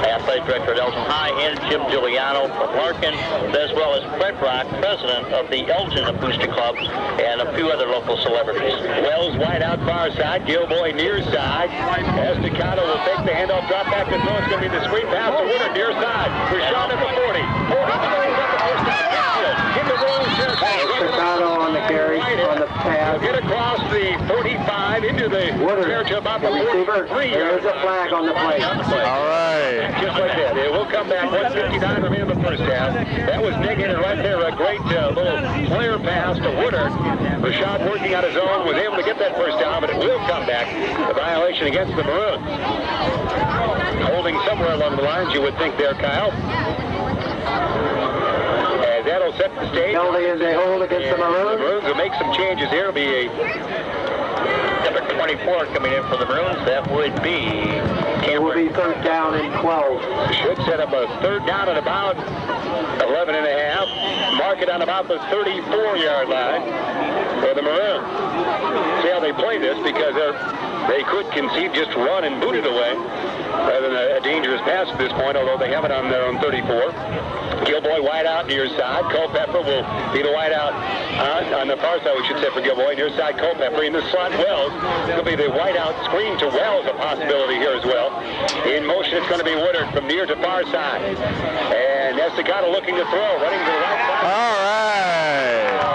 athletic director at Elgin High, and Jim Giuliano of Larkin, as well as Fred Brock, president of the Elgin Booster Club, and a few other local celebrities. Wells wide out far side, Gilboy near side. As Staccato will take the handoff, drop back to throw. It's going to be the screen pass to Woodard near side. Rashad at the 40. 40 in the Royals territory. Staccato on the carry, on the pass. Get across the 45 into the Woodard, to about the receiver. 43. There's a flag on the play. All right. Just like that. It will come back. 1:59 remaining in the first half. That was negated right there. A great little flare pass to Woodard. Rashad working on his own was able to get that first down, but it will come back. The violation against the Maroons. Holding somewhere along the lines, you would think there, Kyle. As that'll set the stage. Penalty is a hold against the Maroons. The Maroons will make some changes here. It'll be a Number 24 coming in for the Maroons, that would be It will be third down and 12. should set up a third down at about 11 and a half. Mark it on about the 34-yard line for the Maroons. See how they play this, because they could concede, just run and boot it away rather than a dangerous pass at this point, although they have it on their own 34. Gilboy wide out near side. Culpepper will be the wide out on the far side, we should say, for Gilboy. Near side, Culpepper. In the slot, Wells. It'll be the wide out screen to Wells, a possibility here as well. In motion, it's going to be Woodard from near to far side. And Estacado looking to throw, running to the right side. All right.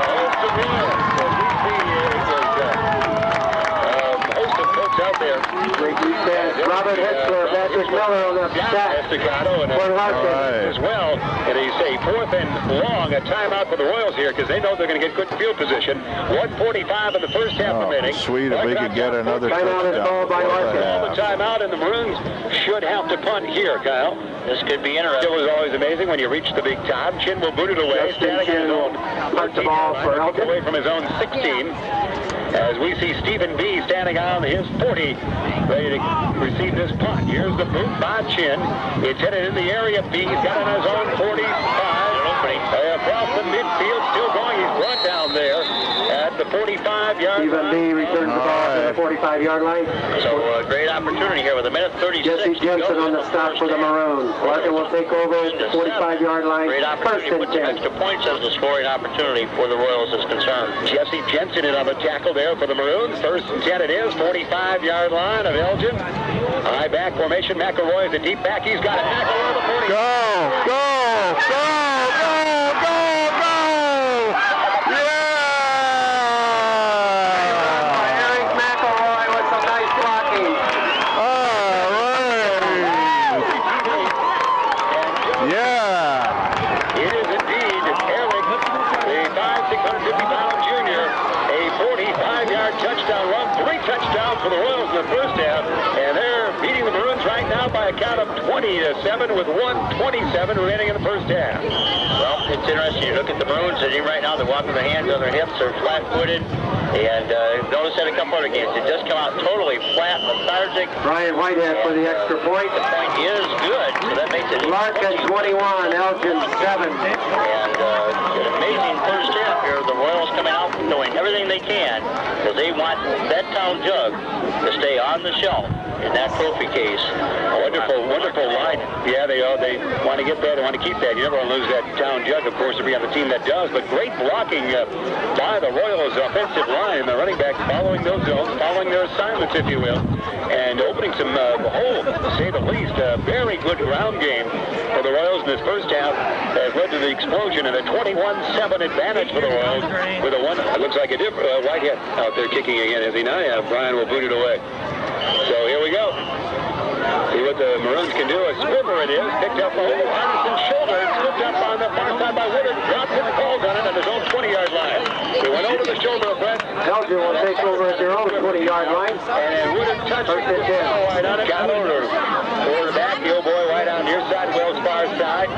Miller on the set Estacado and for Larkin. as well. And they say 4th and long, a timeout for the Royals here because they know they're going to get good field position. 1:45 in the first half of the inning. Sweet if we could get another Timeout is called by Larkin. All the timeout, and the Maroons should have to punt here, Kyle. This could be interesting. It was always amazing when you reach the big time. Chin will boot it away, Justin standing at his own punt the ball for Elgin. away from his own 16. As we see Stephen B standing on his 40, ready to receive this punt. Here's the boot by Chin. It's headed in the area. B. He's got on his own 45. Across the midfield, still going. He's brought down there at the 45-yard Stephen line. B returns the ball to the 45-yard line. So great opportunity here with a minute 36. Jesse Jensen on the stop for the Maroons. Larkin will take over at the 45-yard line. Great opportunity to put some extra points as a scoring opportunity for the Royals is concerned. Jesse Jensen in on the tackle there for the Maroons. 1st and 10 it is. 45-yard line of Elgin. High back formation. McElroy is a deep back. He's got it. McElroy the 40. Go! Eric McElroy with some nice blocking. Yeah! It is indeed Eric, the 650-pound junior, a 45-yard touchdown run, 3 touchdowns for the Royals in the first half, and they're beating the Maroons right now by a count of 20-7 with 1:27 remaining in the first half. Well, it's interesting. You look at the Maroons, and even right now they're walking with their hands on their hips, they're flat-footed, and notice that a couple other games. It just come out totally flat, lethargic. Brian Whitehead for the extra point. The point is good, so that makes it Larkin 21, Elgin 7. And an amazing first half here. The Royals coming out doing everything they can because they want that town jug to stay on the shelf in that trophy case. Wonderful line. Yeah, they want to get that. They want to keep that. You never want to lose that town jug, of course, to be on the team that does. But great blocking by the Royals offensive line. The running backs following those zones, following their assignments, if you will, and opening some hole, to say the least. A very good ground game for the Royals in this first half has led to the explosion and a 21-7 advantage for the Royals with a one. It looks like a different Whitehead out there kicking again, is he not? Yeah, Brian will boot it away. So here we go. See what the Maroons can do. A swimmer it is. Picked up over Anderson's shoulder. Slipped up on the far side by Woodard. Dropped his balls on it at his own 20-yard line. He went over the shoulder of Brett. Elgin will take over at their own 20-yard line. And Woodard touched it. Right on it. Got over the back. The old boy right on near side. Wells far side.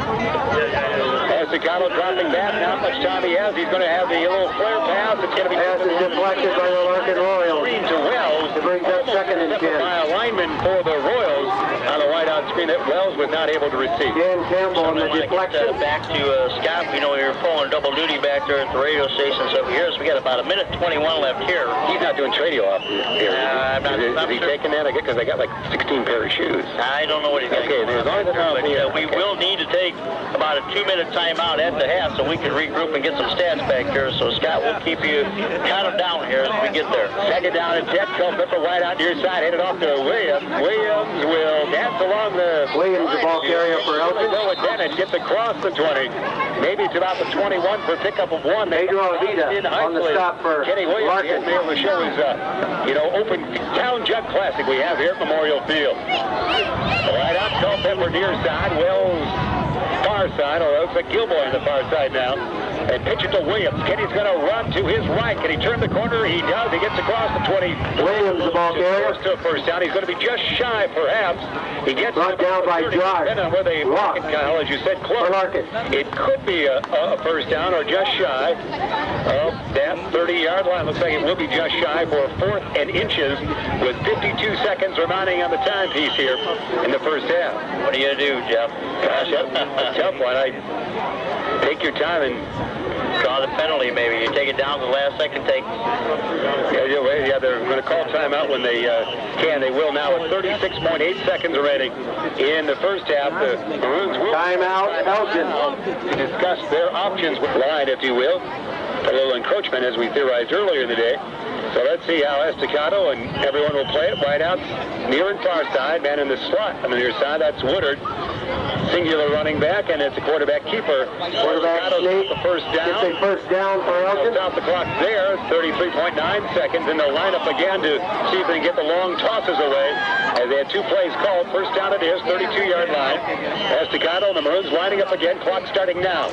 Estacado dropping back. Not much time he has. He's going to have the little flare pass. It's going to be Pass is deflected by the Larkin Royals. screen to Wells. It brings up 2nd and 10. By a lineman for the Royals on the whiteout screen that Wells was not able to receive. Dan Campbell on the deflection. Back to Scott. We know you're pulling double duty back there at the radio station over here, so we got about a minute 21 left here. He's not doing radio off here. I'm not is he sure. taking that? Because I got like 16 pair of shoes. I don't know what he's going to Okay, do. as long as it's not We will need to take about a 2-minute timeout at the half so we can regroup and get some stats back here. So, Scott, we'll keep you kind of down here as we get there. Second down and 10. Culpepper wide out near side, headed off to Williams. Williams will dance along the... Williams, the ball carrier for Elgin. Go with Dennis, gets across the 20. Maybe it's about the 21 for pickup of 1. Pedro Avita on the stop for Kenny Williams. Larkin. He has been able to show his, open town jug classic we have here at Memorial Field. Right out, Culpepper near side. Wells far side, or it looks like Gilboy on the far side now. And pitch it to Williams. Kenny's going to run to his right. Can he turn the corner? He does. He gets across the 20. Williams, the ball carrier. To a first down. He's going to be just shy, perhaps. He gets brought down by Josh. Depending on where they mark it, Kyle, as you said, close. Larkin. It could be a first down or just shy of that 30-yard line. Looks like it will be just shy for 4th and inches with 52 seconds remaining on the timepiece here in the first half. What are you going to do, Jeff? Gosh, that's a tough one. Take your time and draw the penalty, maybe. You take it down to the last second, take... Yeah, they're going to call timeout when they can. They will now at 36.8 seconds remaining in the first half. The Maroons will... Timeout, Elgin. To discuss their options with line, if you will. A little encroachment, as we theorized earlier in the day. So let's see how Estacado and everyone will play it. Right out, near and far side. Man in the slot on the near side, that's Woodard. singular running back, and it's a quarterback keeper. Quarterback sneak. The first down. It's a first down for Elgin. Stop the clock there, 33.9 seconds, and they'll line up again to see if they can get the long tosses away. As they had 2 plays called. First down it is, 32-yard line. Estacado and the Maroons lining up again. Clock starting now.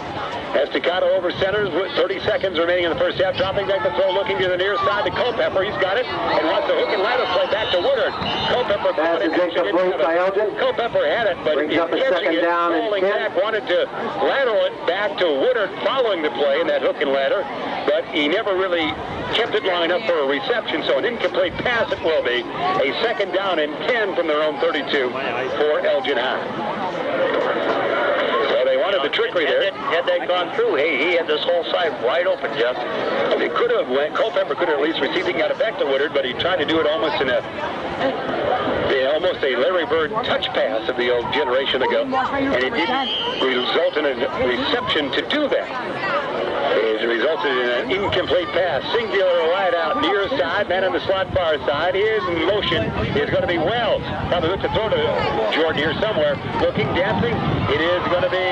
Estacado over centers with 30 seconds remaining in the first half. Dropping back the throw, looking to the near side to Culpepper. He's got it, and wants the hook and ladder play back to Woodard. Culpepper Pass is incomplete by Elgin. Culpepper had it, but brings up a second down and falling 10. back, wanted to lateral it back to Woodard following the play in that hook and ladder, but he never really kept it long enough for a reception, so an incomplete pass it will be. A second down and 10 from their own 32 for Elgin High. So they wanted the trickery there. Had that gone through, he had this whole side wide open, Jeff. It could have went. Culpepper could have at least received it and got it back to Woodard, but he tried to do it almost in almost a Larry Bird touch pass of the old generation ago, and it didn't result in a reception to do that. It resulted in an incomplete pass. Singular wide out near side. Man on the slot far side is in motion. Is going to be Wells. Probably looked to throw to Jordan here somewhere. Looking, dancing. It is going to be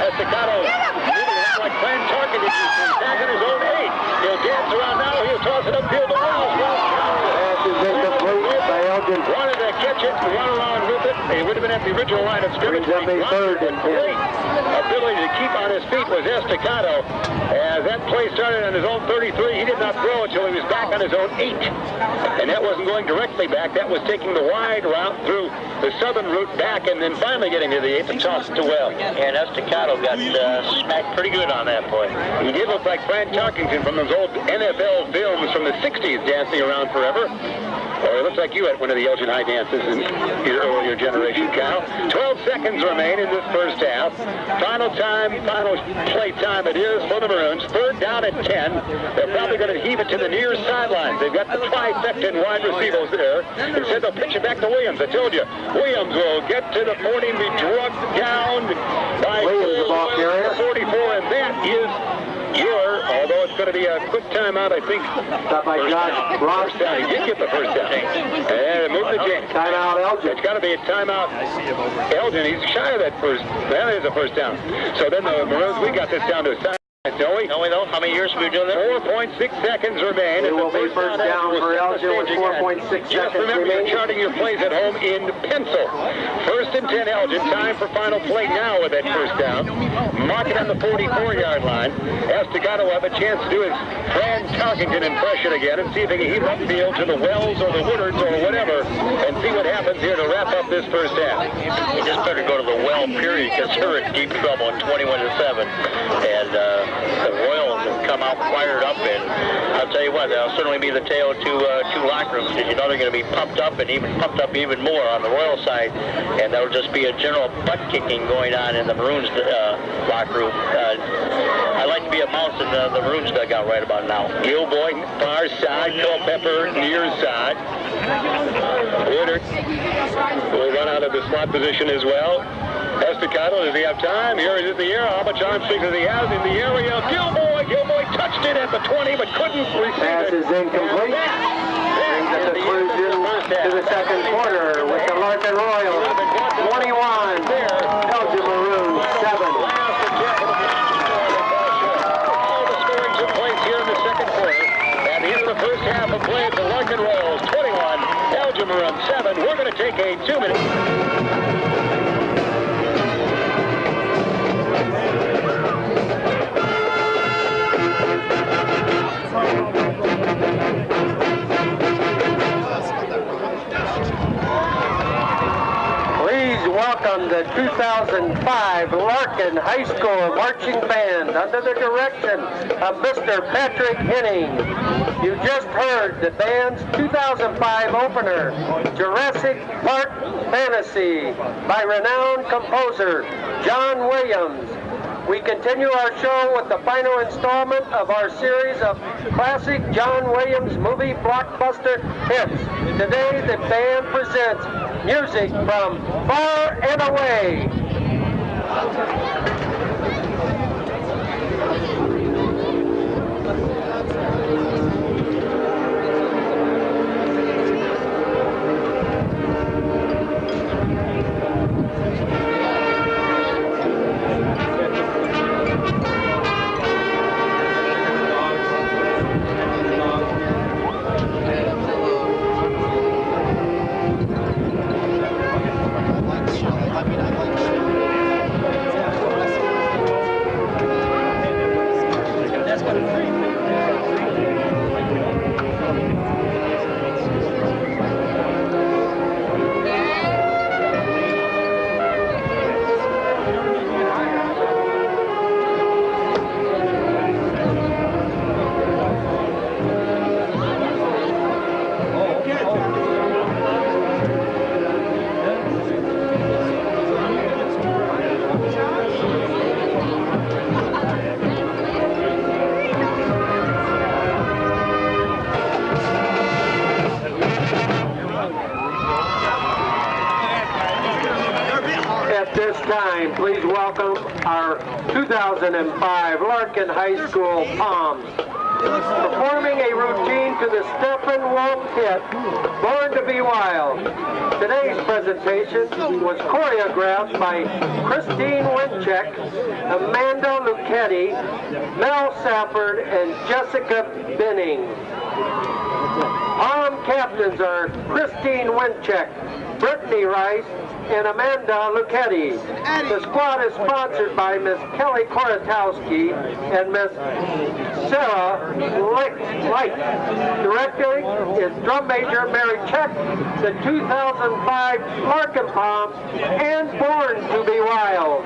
Estacado. Moving like Clan Tarkin. He's back in his own 8. He'll dance around now. He'll toss it upfield to Wells. Pass is incomplete by Elgin. Wanted to catch it and run around with it. He would have been at the original line of scrimmage. Brings up a third and 10. Ability to keep on his feet was Estacado. As that play started on his own 33, he did not throw until he was back on his own 8. And that wasn't going directly back. That was taking the wide route through the southern route back and then finally getting to the 8th and tossed it to Wells. And Estacado got smacked pretty good on that play. He did look like Fran Tarkington from those old NFL films from the 60s dancing around forever. Or it looks like you at one of the Elgin High dances in your earlier generation, Kyle. 12 seconds remain in this first half. Final play time it is for the Maroons. Third down at 10. They're probably going to heave it to the near sidelines. They've got the trifecta in wide receivers there. Instead they'll pitch it back to Williams. I told you, Williams will get to the 40 and be drugged down by Williams, the ball carrier. 44, and that is although it's going to be a quick timeout, I think. Stop by Josh Ross. First down. He did get the first down. And move the jam. Timeout Elgin. It's got to be a timeout. Elgin, he's shy of that first. That is a first down. So then the Maroons, we got this down to a side. Don't we? No, we don't. How many years have we been doing that? 4.6 seconds remain. It will be first down for Elgin with 4.6 Just seconds remember, you're remaining. charting your plays at home in pencil. First and 10 Elgin. Time for final play now with that first down. Mark it on the 44-yard line. Estacado will have a chance to do his Fran Tarkington impression again and see if he can heave it upfield to the Wells or the Woodards or whatever and see what happens here to wrap up this first half. He just better go to the well period because they're in deep trouble at 21-7. And the Royals have come out fired up, and I'll tell you what, that'll certainly be the tale of two locker rooms, because you know they're going to be pumped up even more on the Royal side, and that'll just be a general butt kicking going on in the Maroons locker room. I like to be a mouse in the Maroons dugout right about now. Gilboy, far side, Culpepper, near side. Woodard will run out of the slot position as well. Estacado, does he have time? Here is in the air. How much armstrong does he have in the area? Gilboy touched it at the 20, but couldn't receive Pass it. is incomplete. Brings the conclusion to the second quarter with the Larkin Royals 21, Elgin Maroons 7. All the scoring took place here in the second quarter. And here's the first half of play at the Larkin Royals 21, Elgin Maroons 7. We're going to take a 2-minute. Welcome the 2005 Larkin High School Marching Band under the direction of Mr. Patrick Henning. You just heard the band's 2005 opener, Jurassic Park Fantasy, by renowned composer John Williams. We continue our show with the final installment of our series of classic John Williams movie blockbuster hits. Today, the band presents music from Far and Away. time, please welcome our 2005 Larkin High School Palms. Performing a routine to the Steppenwolf hit, Born to Be Wild. Today's presentation was choreographed by Christine Wincheck, Amanda Lucchetti, Mel Safford, and Jessica Binning. Palm captains are Christine Wincheck, Brittany Rice, and Amanda Lucchetti. The squad is sponsored by Miss Kelly Koratowski and Miss Sarah Light. Directing is drum major Mary Check, the 2005 Larkin Palms, and Born to Be Wild.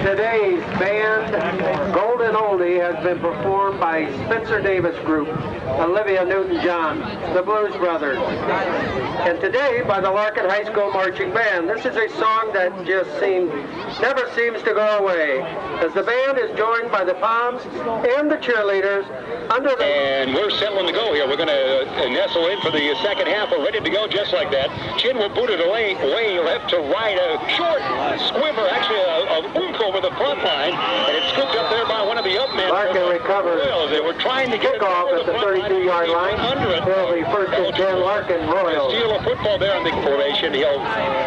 Today's band, Golden Oldie, has been performed by Spencer Davis Group, Olivia Newton-John, the Blues Brothers, and today by the Larkin High School Marching Band. This is a song that just never seems to go away, as the band is joined by the Palms and the cheerleaders under the... And we're settling to go here. We're going to nestle in for the second half. We're ready to go just like that. Chin will boot it away left to right. A short squibber, actually a boot over the front line, and it's scooped up there by one of the up men. Larkin recovers. They were trying to get it off at the 32-yard line. Will be first and 10 Larkin Royals. Steal a football there in the formation. He'll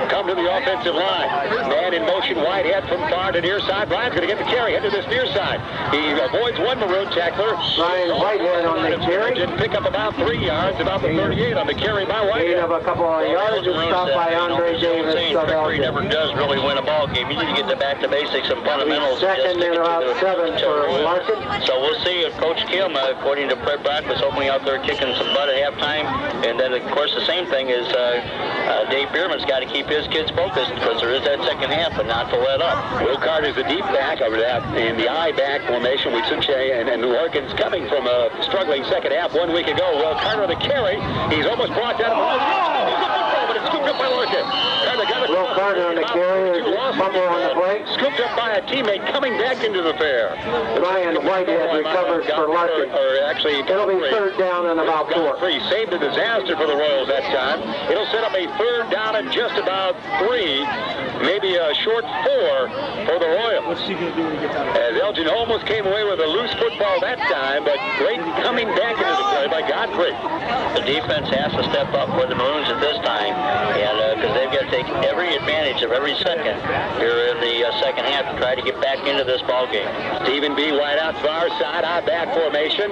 come to the offensive line. Man in motion, Whitehead from far to near side. Brian's going to get the carry, head to this near side. He avoids one maroon tackler. Ryan Whitehead on the carry. Didn't pick up about 3 yards, about the 38 on the carry by Whitehead. Gain of a couple of yards is stopped by Andre Davis of Elgin. Never does really win a ball game. You need to get back to basics and fundamentals. Second and about 7 for Larkin. So we'll see if Coach Kim, according to Fred Brock, was hoping out there kicking some butt at halftime. And then, of course, the same thing is Dave Bierman's got to keep his kids focused because there is that second half, but not to let up. Will Carter's the deep back over that in the I back formation. We should say, and Larkin's coming from a struggling second half 1 week ago. Will Carter the carry. He's almost brought down. But it's scooped up by Larkin. Will Carter on the carry. Fumble on the play. Scooped up by a teammate coming back into the fair. Ryan Whitehead recovers for Larkin. It'll be third down and about 4. Saved a disaster for the Royals that time. It'll set up a third down and just about 3, maybe a short 4 for the Royals. What's he going to do when he gets out of As Elgin almost came away with a loose football that time, but great coming back into the play by Godfrey. The defense has to step up for the Maroons at this time, and because they've got to take every advantage of every second here in the second half to try to get back into this ball game. Stephen B. wide out far side, I back formation.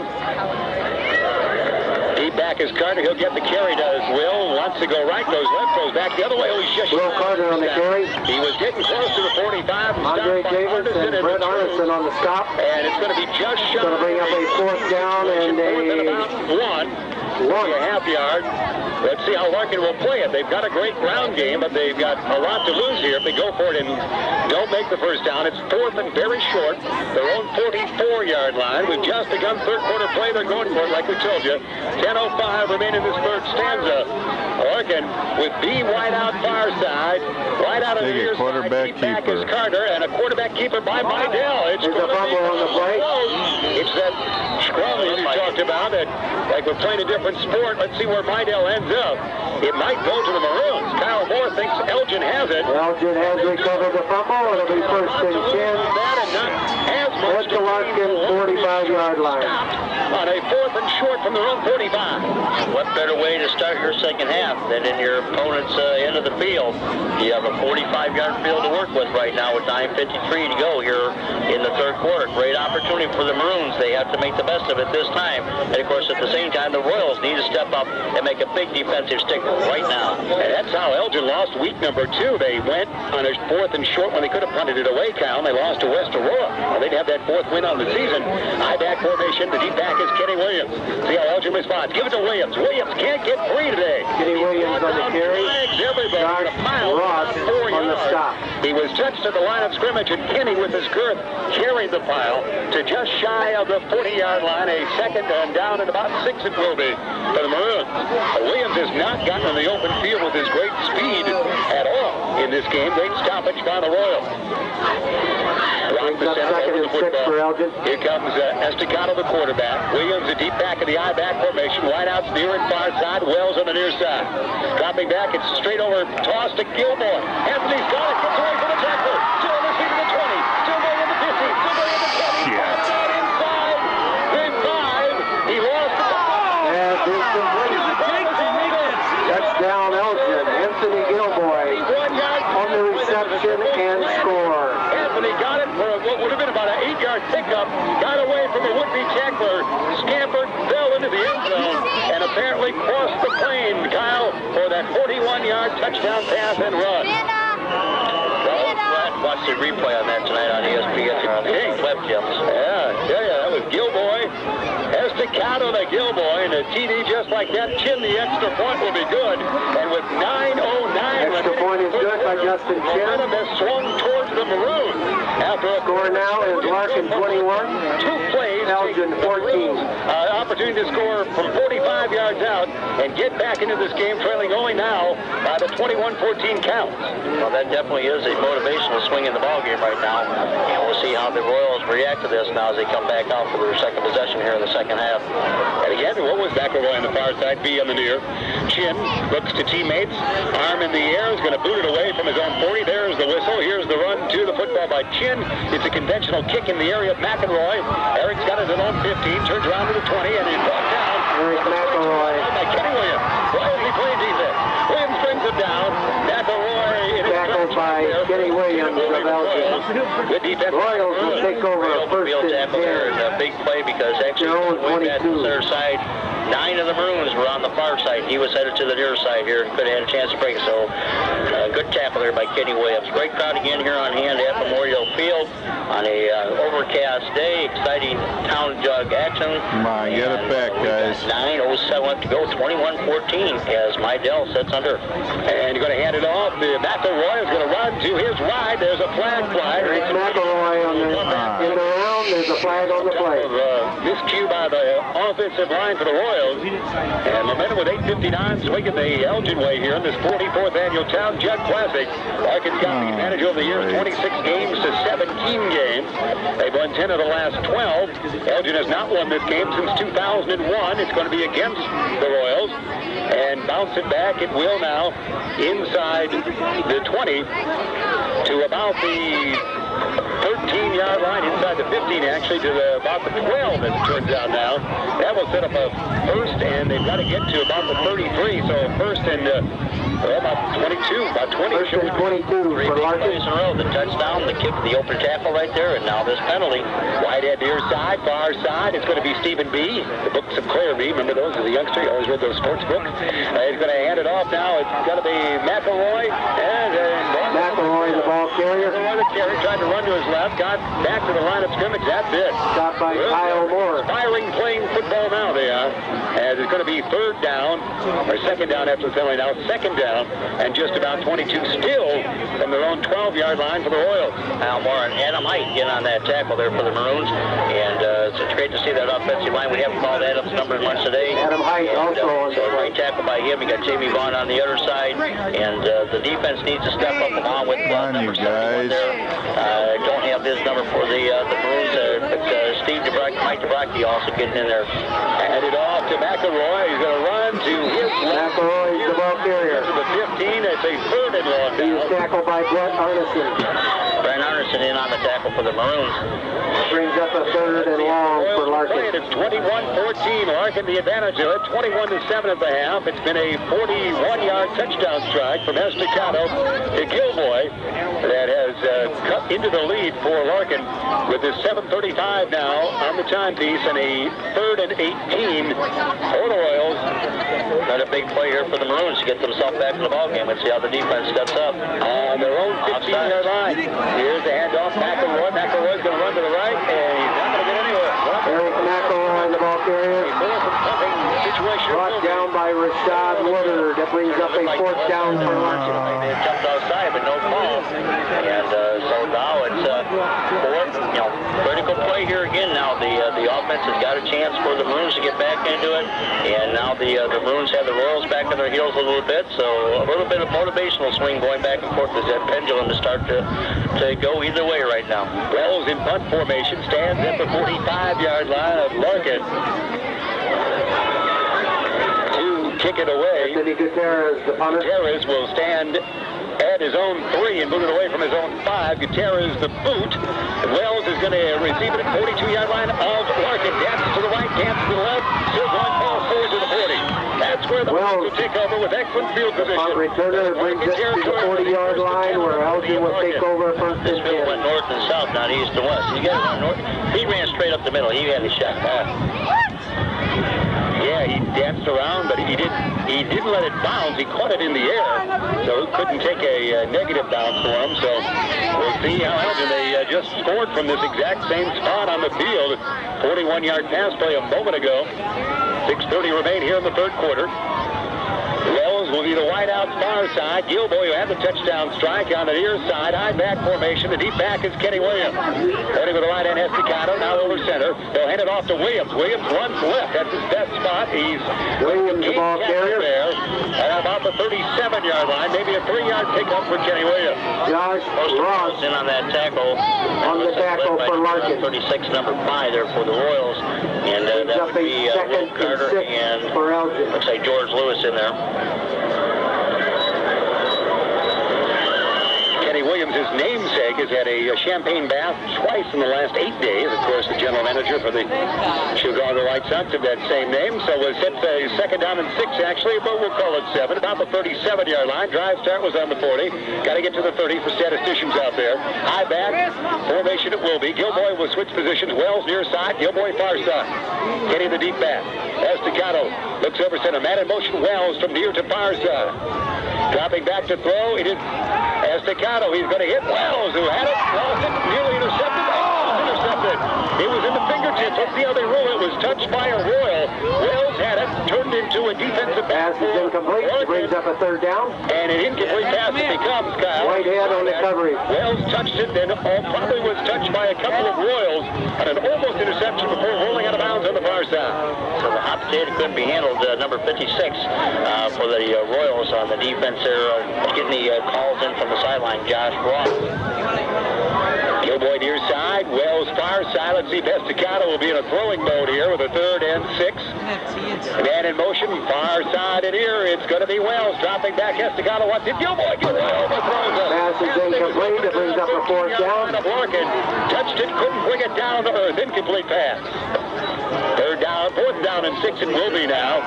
Deep back is Carter. He'll get the carry, does Will. Wants to go right, goes left, goes back the other way. Oh, he's just Will Carter on the carry. He was getting close to the 45. Andre Davis and Brett Arneson on the stop. And it's going to be just shy. Going to bring up a fourth down and a half yard. Let's see how Larkin will play it. They've got a great ground game, but they've got a lot to lose here if they go for it and don't make the first down. It's fourth and very short. Their own 44-yard line. We've just begun third quarter play. They're going for it, like we told you. 10:05 remain in this third stanza. Larkin with B wide out far side. Right out of the near side. Deep back is Carter, and a quarterback keeper by Mydell. It's a fumble on the play. It's that scrum that you talked about, that like we're playing a different sport. Let's see where Mydell ends up. It might go to the Maroons. Kyle Moore thinks Elgin has it. Elgin has recovered the fumble. It'll be first and 10. At the Larkin 45-yard line. On a fourth and short from their own 45. What better way to start your second half than in your opponent's end of the field? You have a 45-yard field to work with right now with 9:53 to go here in the third quarter. Great opportunity for the Maroons. They have to make the best of it this time. And, of course, at the same time, the Royals need to step up and make a big defensive stick right now. And that's how Elgin lost week number 2. They went on a fourth and short when they could have punted it away, Cal. They lost to West Aurora. Well, they'd have that fourth win on the season. High back formation. The deep back is Kenny Williams. See how Elgin responds. Give it to Williams. Williams can't get free today. Kenny Williams on the carry. Ross on the stop. He was touched at the line of scrimmage, and Kenny, with his girth, carried the pile to just shy of the 40-yard line. A second and down, and about 6 it will be for the Maroons. Williams has not gotten in the open field with his great speed at all in this game. Great stoppage by the Royals. Second and 6 for Elgin. Here comes Estacado, the quarterback. Williams, the deep back of the I-back formation. Wideouts near and far side. Wells on the near side. Dropping back, it's straight over, toss to Gilmore. Anthony's got it, gets away from the tackler. Still on the seat of the 20. Still going in the 50. Still going in the 20. Inside the 5. He lost the ball. And touchdown Elgin. Anthony Gilboy on the reception and score. Anthony got it for what would have been about an 8-yard pickup. Got away from a would-be tackler. Scampered, fell into the end zone, and apparently crossed the plane, Kyle, for that 41-yard touchdown pass and run. Watch the replay on that tonight on ESPN. Web Gems. Yeah, that was Gilboy. Estacado to Gilboy, and a TD just like that. Chin, the extra point will be good. And with 9:09 extra point is good by Justin Chin. Momentum has swung towards the Maroons. After a score now is Larkin 21. 2 plays. Elgin 14. Opportunity to score from 45 yards out and get back into this game, trailing only now by the 21-14 count. Well, that definitely is a motivational swing in the ball game right now. And we'll see how the Royals react to this now as they come back out for their second possession here in the second half. And again, what was McElroy on the far side? B on the near. Chin looks to teammates. Arm in the air. Is going to boot it away from his own 40. There's the whistle. Here's the run to the football by Chin. It's a conventional kick in the area of McElroy. Eric's got it at on 15. Turns around to the 20 and he's brought down. Eric McElroy. By Kenny Williams. Royals, he playing defense. Williams brings it down. McElroy tackled by Kenny Williams of Elgin. Good defense. Royals will take over a first and 10. There is a big play because actually way back to the center side, 9 of the Maroons were on the far side. He was headed to the near side here and could have had a chance to break. So good tackle there by Kenny Williams. Great crowd again here on hand at Memorial Field on a overcast day. Exciting town jug action. Come on, get it back, guys. 9:07 left to go. 21-14 as Mydell sets under. And you're going to hand it off. McElroy is going to run to his right. There's a flag fly. Eric McElroy on the in the round. There's a flag on the play. Miscue by the offensive line for the Royals. And momentum with 8:59 swinging the Elgin way here in this 44th annual Town Jug Classic. Larkin's got the advantage over the years, 26 games to 17 games. They've won 10 of the last 12. Elgin has not won this game since 2001. It's going to be against the Royals. And bounce it back, it will now, inside the 20 to about the 13-yard line, inside the 15 actually, to about the 12 as it turns out now. That will set up a first, and they've got to get to about the 33, so first and Well, about 22, about 20. First and 22 Three for big Larkin. plays in a row. The touchdown, the kick, the open tackle right there, and now this penalty. Wide head near side, far side. It's going to be Stephen B. The books of Claire B. Remember those as a youngster? You always read those sports books. He's going to hand it off now. It's going to be McElroy. And McElroy, the ball carrier. McElroy, the carrier, tried to run to his left. Got back to the line of scrimmage. That's it. Stopped by Kyle Moore. Firing, playing football now they are. As it's going to be third down, or second down after the penalty now. Second down, and just about 22 still from their own 12-yard line for the Royals. Al Moore and Adam Height get on that tackle there for the Maroons, and it's great to see that offensive line. We haven't called Adam's number much today. Adam Height also on so a great tackle by him. You got Jamie Vaughn on the other side, and the defense needs to step up along with number 71 there. Don't have his number for the Maroons, but Steve Mike DeBracke also getting in there. Hand it off to McElroy. He's going to run to his left. McElroy's the ball carrier. To the 15. It's a third and long He's down. tackled by Brett Arneson. Brian Arneson in on the tackle for the Maroons. Brings up a third and long for Larkin. It's 21-14. Larkin the advantage of it. 21-7 at the half. It's been a 41-yard touchdown strike from Estacado to Gilboy that has cut into the lead for Larkin with his 7:35 now on the timepiece and a third and 18 for the Royals. Got a big play here for the Maroons to get themselves back in the ballgame. Let's see how the defense steps up. On their own 15-yard line. Here's the handoff. McElroy. McElroy's going to run to the right, and he's not going to get anywhere. Eric McElroy, the ball carrier. Situation. Brought down by Rashad Woodard. That brings up a fourth down for Larkin. They jumped outside, but no call. And so now it's fourth, critical play here again. Now the offense has got a chance for the Maroons to get back into it, and now the Maroons have the Royals back on their heels a little bit. So a little bit of motivational swing going back and forth as that pendulum to start to go either way right now. Wells in punt formation stands at the 45-yard line of Larkin. Kick it away. Anthony Gutierrez, the punter. Gutierrez will stand at his own 3 and move it away from his own 5. Gutierrez the boot. Wells is going to receive it at 42-yard line of Larkin. Dances to the right, dances to the left. Still going forward to the 40. That's where the Wells will take over with excellent field position. Punt returner brings it to the 40-yard line where Elgin will take over first and 10. This field went north and south, not east and west. You got to north. He ran straight up the middle. He had a shot. Yeah, he danced around, but he didn't let it bounce. He caught it in the air, so it couldn't take a negative bounce for him. So we'll see how Elgin, they just scored from this exact same spot on the field. 41-yard pass play a moment ago. 6:30 remain here in the third quarter. Wells will be the wide out far side. Gilboy, who had the touchdown strike on the near side. High back formation. The deep back is Kenny Williams. Running with the right hand, Estacado, now over center. They'll hand it off to Williams. Williams runs left. That's his best spot. He's Williams, the ball carrier. There at about the 37-yard line. Maybe a 3-yard pickup for Kenny Williams. Josh Ross in on that tackle. On the tackle for Larkin. 36, number 5 there for the Royals. And that would be Will Carter and for Elgin. looks like George Lewis in there. Kenny Williams, his namesake, has had a champagne bath twice in the last 8 days. Of course, the general manager for the Chicago White Sox of that same name. So was hit a second down and 6, actually, but we'll call it 7. About the 37-yard line. Drive start was on the 40. Got to get to the 30 for statisticians out there. High back formation it will be. Gilboy will switch positions. Wells near side. Gilboy far side. Kenny the deep back. Estacado looks over center. Man in motion. Wells from near to far side. Dropping back to throw. It is Estacado. He's going to hit Wells, who had it. Lost it. Nearly intercepted. Oh, it was intercepted. It was in the fingertips. Let's see how they rule. It was touched by a Royal. Wells had it. Turned into a defensive pass is incomplete. It brings up a third down. And an incomplete pass it becomes, Kyle. Whitehead on the coverage. Wells touched it, then probably was touched by a couple of Royals on an almost interception before rolling out of bounds on the far side. So the hot potato couldn't be handled. Number 56 for the Royals on the defense there, getting the calls in from the sideline, Josh Ross. Gilboy near side, Wells far side. Let's see if Estacado will be in a throwing mode here with a 3rd and 6. Man in motion, far side and here. It's going to be Wells dropping back. Estacado wants it. Gilboy gets it. Pass is incomplete. It brings up a 4th down. Larkin touched it, couldn't bring it down to earth. Incomplete pass. 4th down and 6 it will be now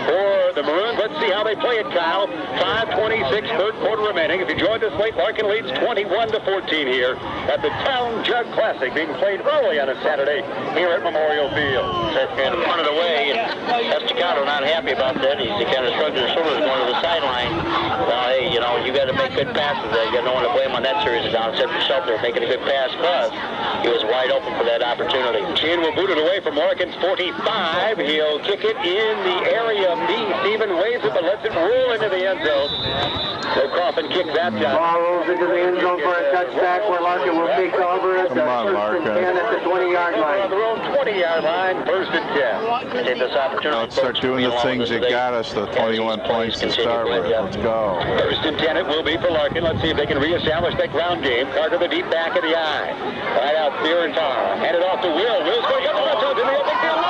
for the Maroons. Let's see how they play it, Kyle. 5:26, third quarter remaining. If you joined us late, Larkin leads 21-14 here at the Town Jug Classic, being played early on a Saturday here at Memorial Field. And punted away, and Estacado not happy about that. He kind of shrugged his shoulders going to the sideline. Well, hey, you know, you got to make good passes. You got no one to blame on that series down except yourself there making a good pass, because he was wide open for that opportunity. Chin will boot it away from Larkin's 45. He'll kick it in the area B. Steven waves it, but lets it roll into the end zone. So Coffin kicks that down. Ball rolls into the end zone for a touchback where Larkin will take over at the first and 10 at the 20-yard line. On their own 20-yard line, first and 10. Take this opportunity. Let's start doing the things that got us the 21 points to start with. Let's go. First and 10 it will be for Larkin. Let's see if they can reestablish that ground game. Carter the deep back of the eye. Right out near and far. Hand it off to Will. Will's going up the touch in the open field.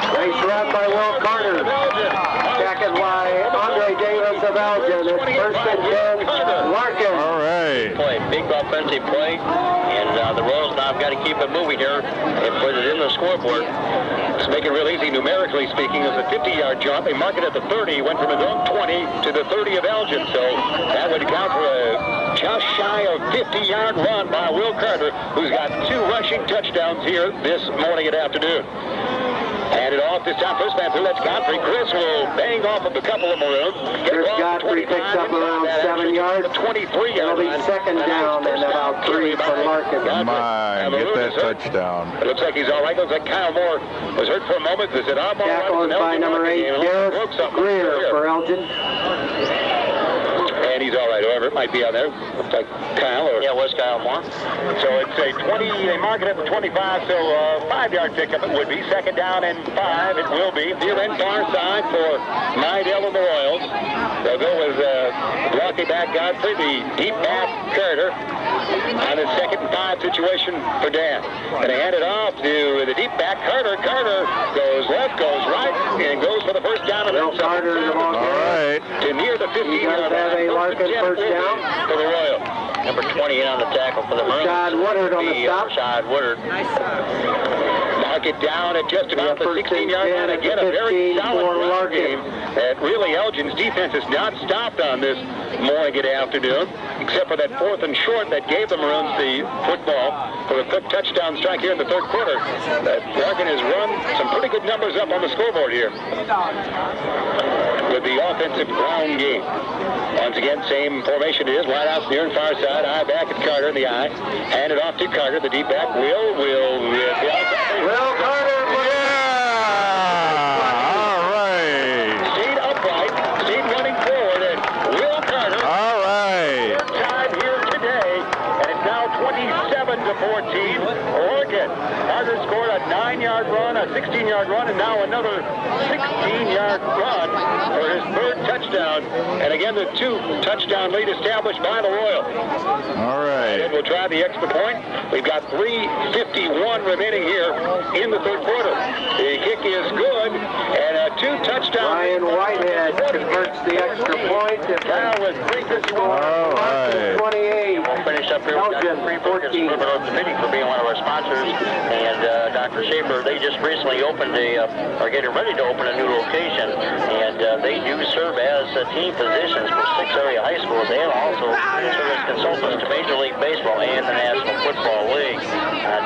Nice run by Will Carter. Tackled by Andre Davis of Elgin. It's first and 10, Larkin. All right. Play, big offensive play, and the Royals now have got to keep it moving here and put it in the scoreboard. Let's make it real easy, numerically speaking. It's a 50-yard jump. They mark it at the 30. Went from his own 20 to the 30 of Elgin. So that would count for a just shy of 50-yard run by Will Carter, who's got 2 rushing touchdowns here this morning and afternoon. Hand it off this time. First man through, that's Godfrey. Chris will bang off of a couple of Maroons. Chris Godfrey picks up around 7 yards. 23-yard It'll be second down and about 3 for Larkin. Come on, get that touchdown. It looks like he's all right. Looks like Kyle Moore was hurt for a moment. They said, I'm all right. Tackled by number 8, Garrett Greer for Elgin. And he's all right, whoever it might be on there. Looks like Kyle. Yeah, it was Kyle Moore. So it's a 20, they mark it at the 25, so a 5-yard pickup it would be. Second down and 5 it will be. Near end far side for Mydell and the Royals. They'll go with blocking back Godfrey, the deep back Carter. On a second and 5 situation for Dan. And they hand it off to the deep back Carter. Carter goes left, goes right, and goes for the first down. Will Carter is the ball carrier. To near the 15-yard line. Have a Larkin first down for the Royals. Number 20 in on the tackle for the Maroons. Rashad Woodard on the stop. Rashad Woodard. Mark it down at just about the 16-yard line. Again, a very solid run game. That really Elgin's defense has not stopped on this morning and afternoon, except for that 4th and short that gave the Maroons the football for a quick touchdown strike here in the third quarter. Larkin has run some pretty good numbers up on the scoreboard here with the offensive ground game. Once again, same formation it is. Wide out near and far side. Eye back at Carter in the eye. Hand it off to Carter. The deep back will Carter. Yeah! All right. Stayed upright. Stayed running forward. And Will Carter. All right. Third time here today. And it's now 27-14. Larkin. Carter scored a 9-yard run, a 16-yard run, and now another 16-yard run for his third touchdown. And again, the 2-touchdown lead established by the Royals. All right. And we'll try the extra point. We've got 3:51 remaining here in the third quarter. The kick is good, and a 2-touchdown. Ryan Whitehead converts the extra point. Now with 3:51. All right. 28. We'll finish up here with Dr. Freeburg for being one of our sponsors, and Dr. Schaefer. They just recently opened are getting ready to open a new location, and they do serve as team physicians for 6 area high schools. They also serve as consultants to Major League Baseball and the National Football League.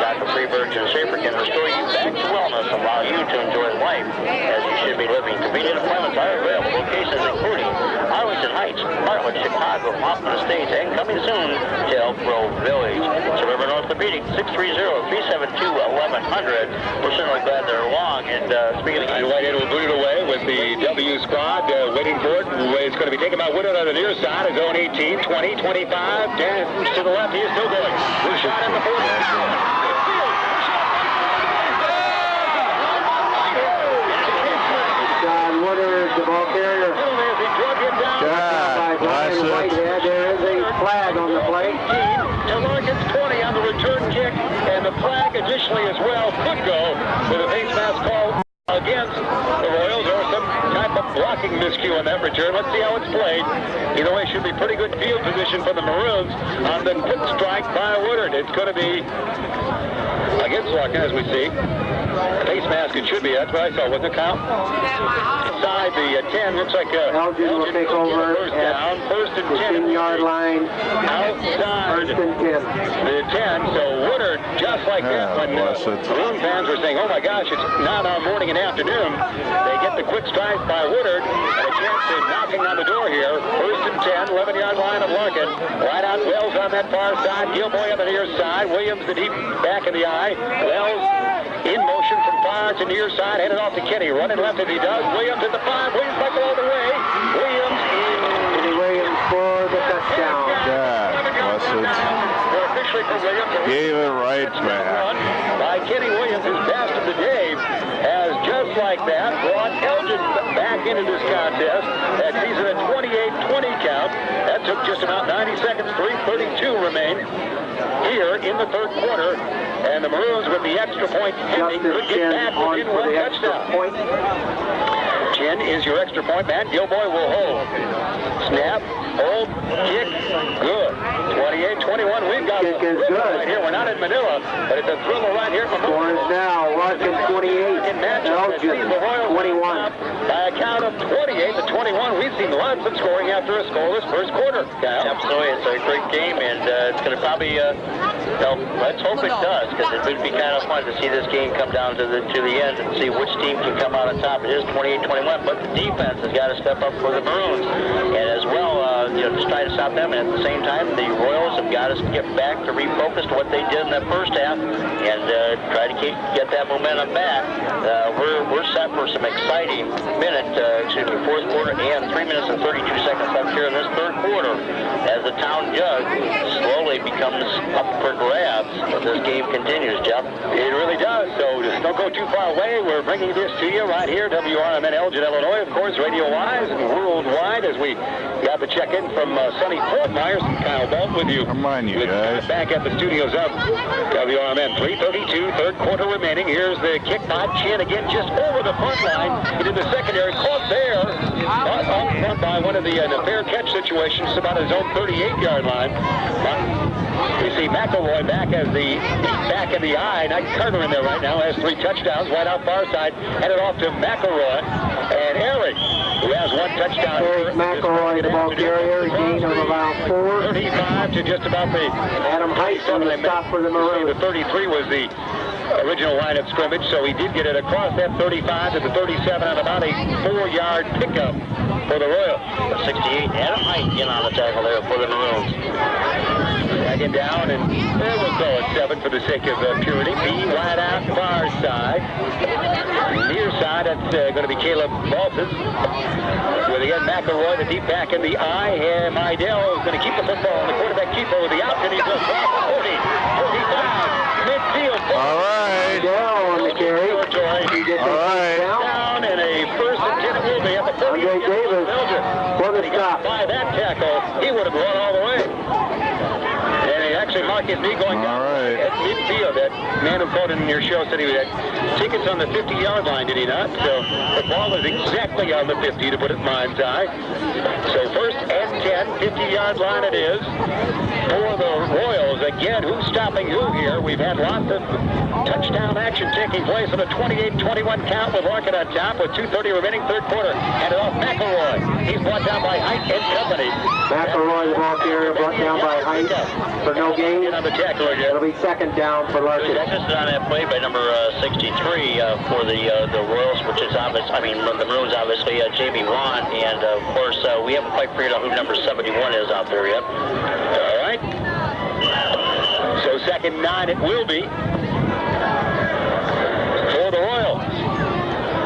Dr. Freeburg and Schaefer can restore you back to wellness, allow you to enjoy life as you should be living. Convenient appointments are available. Locations including Arlington Heights, Bartlett, Chicago, Hoffman Estates, and coming soon to Elk Grove Village. So River Orthopedic, 630-372-1100. We're certainly glad they're along. And speaking of Whitehead will boot it away with the W squad waiting for it. It's going to be taken by Woodard on the near side. His own 18, 20, 25. Dan to the left. He is still going. Good shot in the 40. John Woodard, the ball carrier. He drug him down. By Ryan Whitehead. There is a flag on the play. To Larkin's 20 on the return kick, and the flag additionally as well could go with a face mask call against the Royals or some type of blocking miscue on that return. Let's see how it's played. Either way, should be pretty good field position for the Maroons on the quick strike by Woodard. It's going to be against Larkin, as we see. Face mask, it should be. That's what I saw. Wasn't it, Kyle? Inside the 10, looks like Elgin will take over down. First and 10. 15-yard line. Outside First and 10. the 10. So Woodard, just like that, when Maroon fans were saying, oh my gosh, it's not our morning and afternoon, they get the quick strike by Woodard and a chance of knocking on the door here. First and 10, 11-yard line of Larkin. Right out Wells on that far side. Gilboy on the near side. Williams the deep back in the eye. Wells in motion from far to near side, headed off to Kenny. Running left as he does. Williams at the 5. Williams back all the way. Williams for the touchdown. God bless it. Officially for Williams. Gave it right back. By Kenny Williams, his best of the day, has just like that brought Elgin back into this contest. That sees it at 28-20 count. That took just about 90 seconds. 3:32 remain here in the third quarter. And the Maroons, with the extra point pending, could get back within one touchdown. Chin is your extra point man. Gilboy will hold. Snap, hold, kick, good. 28-21. We've got Kick is good right here. We're not in Manila, but it's a thriller right here. Score is now Larkin 28, Elgin 21. By a count of 28-21, we've seen lots of scoring after a scoreless first quarter. Kyle? Absolutely, it's a great game, and it's going to probably, let's hope it does, because it would be kind of fun to see this game come down to the end and see which team can come out on top. It is 28-21, but the defense has got to step up for the Maroons, and as well, just try to stop them. And at the same time, the Royals have got to get back to refocus to what they did in that first half, and try to get that momentum back. We're set for some exciting fourth quarter, and 3 minutes and 32 seconds left here in this third quarter, as the town jug slowly becomes up for grabs as this game continues, Jeff. It really does, so just don't go too far away. We're bringing this to you right here, WRMN Elgin, Illinois, of course, radio-wise and worldwide, as we got the check-in from sunny Fort Myers. Kyle Belt with you. Come on, you guys. Back at the studios of WRMN. 3:32, third quarter remaining. Here's the kick by Chin again, just over the front line into the secondary. Caught there, on front by one of the fair catch situations, about his own 38-yard line. We see McElroy back as the back in the eye. Knight Carter in there right now, has 3 touchdowns. Right out far side, headed off to McElroy. And Eric, who has 1 touchdown. Eric McElroy, the ball carrier, gain of about 4. 35 to just about the Adam Heiss on the stop for the Maroons. The 33 was the original line of scrimmage, so he did get it across that 35 to the 37 on about a 4-yard pickup for the Royals. The 68, Adam Heiss in on the tackle there for the Maroons. Dragging down, and there we'll go at 7 for the sake of purity. B right out far side. Near side, that's going to be Caleb Baltus. With again McElroy, the deep back in the eye. And Mydell is going to keep the football. And the quarterback keeper with the out, and he's going to cross 40, 45, midfield. All right. Down on the carry. He gets All right. Down, and a first and 10 it will be at the 40. Andre Davis for the stop. By that tackle, he would have run all the way. Actually, mark his knee going down at midfield. That man who called in your show said he had tickets on the 50-yard line, did he not? So the ball is exactly on the 50 to put it mind's eye. So first and 10, 50-yard line it is for the Royals. Again, who's stopping who here? We've had lots of touchdown action taking place on a 28-21 count with Larkin on top with 2:30 remaining third quarter. Handed off McElroy. He's brought down by Height and company. McElroy, the ball carrier, brought down by Height for no gain. On the tackle again. It'll be second down for Larkin. Assisted on that play by number 63 for the Royals, which is obvious. I mean, the Maroons, obviously, Jamie Wan, and of course, we haven't quite figured out who number 71 is out there yet. All right. So second 9 it will be for the Royals.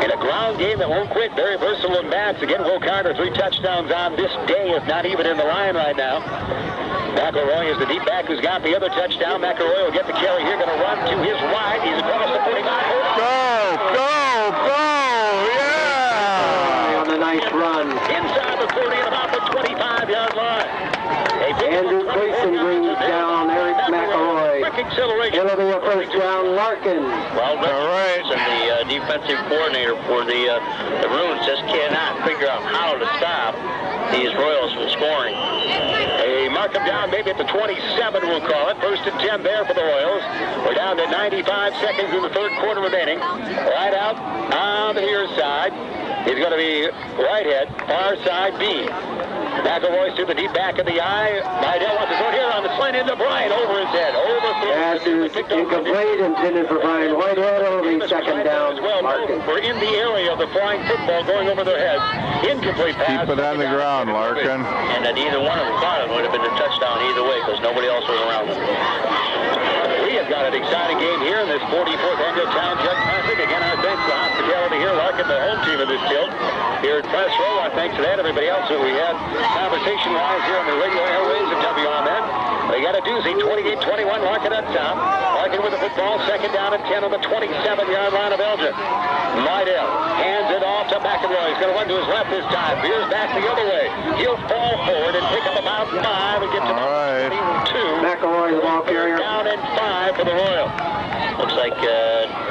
In a ground game that won't quit, very versatile in bats. Again, Will Carter, 3 touchdowns on this day, if not even in the line right now. McElroy is the deep back who's got the other touchdown. McElroy will get the carry here, going to run to his right. He's across the 45. Go, yeah! On a nice run. Inside the 40 and about the 25-yard line. Andrew Clayson brings down Eric McElroy. Quick acceleration. It'll be a first down, Larkin. Well, All right. And the defensive coordinator for the Maroons just cannot figure out how to stop these Royals from scoring. They mark them down maybe at the 27, we'll call it. First and 10 there for the Royals. We're down to 95 seconds in the third quarter remaining. Right out on the near side is going to be Whitehead, far side B. McElroy's to the deep back of the eye. Vidal wants to go here on the slant into Bryant over his head. Pass is incomplete, intended for Brian Whitehead. It'll be second down, Larkin. We're in the area of the flying football going over their heads. Incomplete pass. Keep it on the ground, Larkin. And that either one of them caught it would have been a touchdown either way because nobody else was around them. We have got an exciting game here in this 44th Annual Town Jug Classic. Again, our thanks to the hospitality here. Larkin, the home team of this tilt. Here at Press Row, our thanks to that. Everybody else that we had conversation-wise here on the radio airways of WRMN. They got a doozy, 28-21, Larkin up top. Larkin with the football, second down and 10 on the 27-yard line of Elgin. Mydell hands it off to McElroy. He's going to run to his left this time. Veers back the other way. He'll fall forward and pick up about 5 and get to All right. 2. McElroy, the ball carrier. Down and 5 for the Royals. Looks like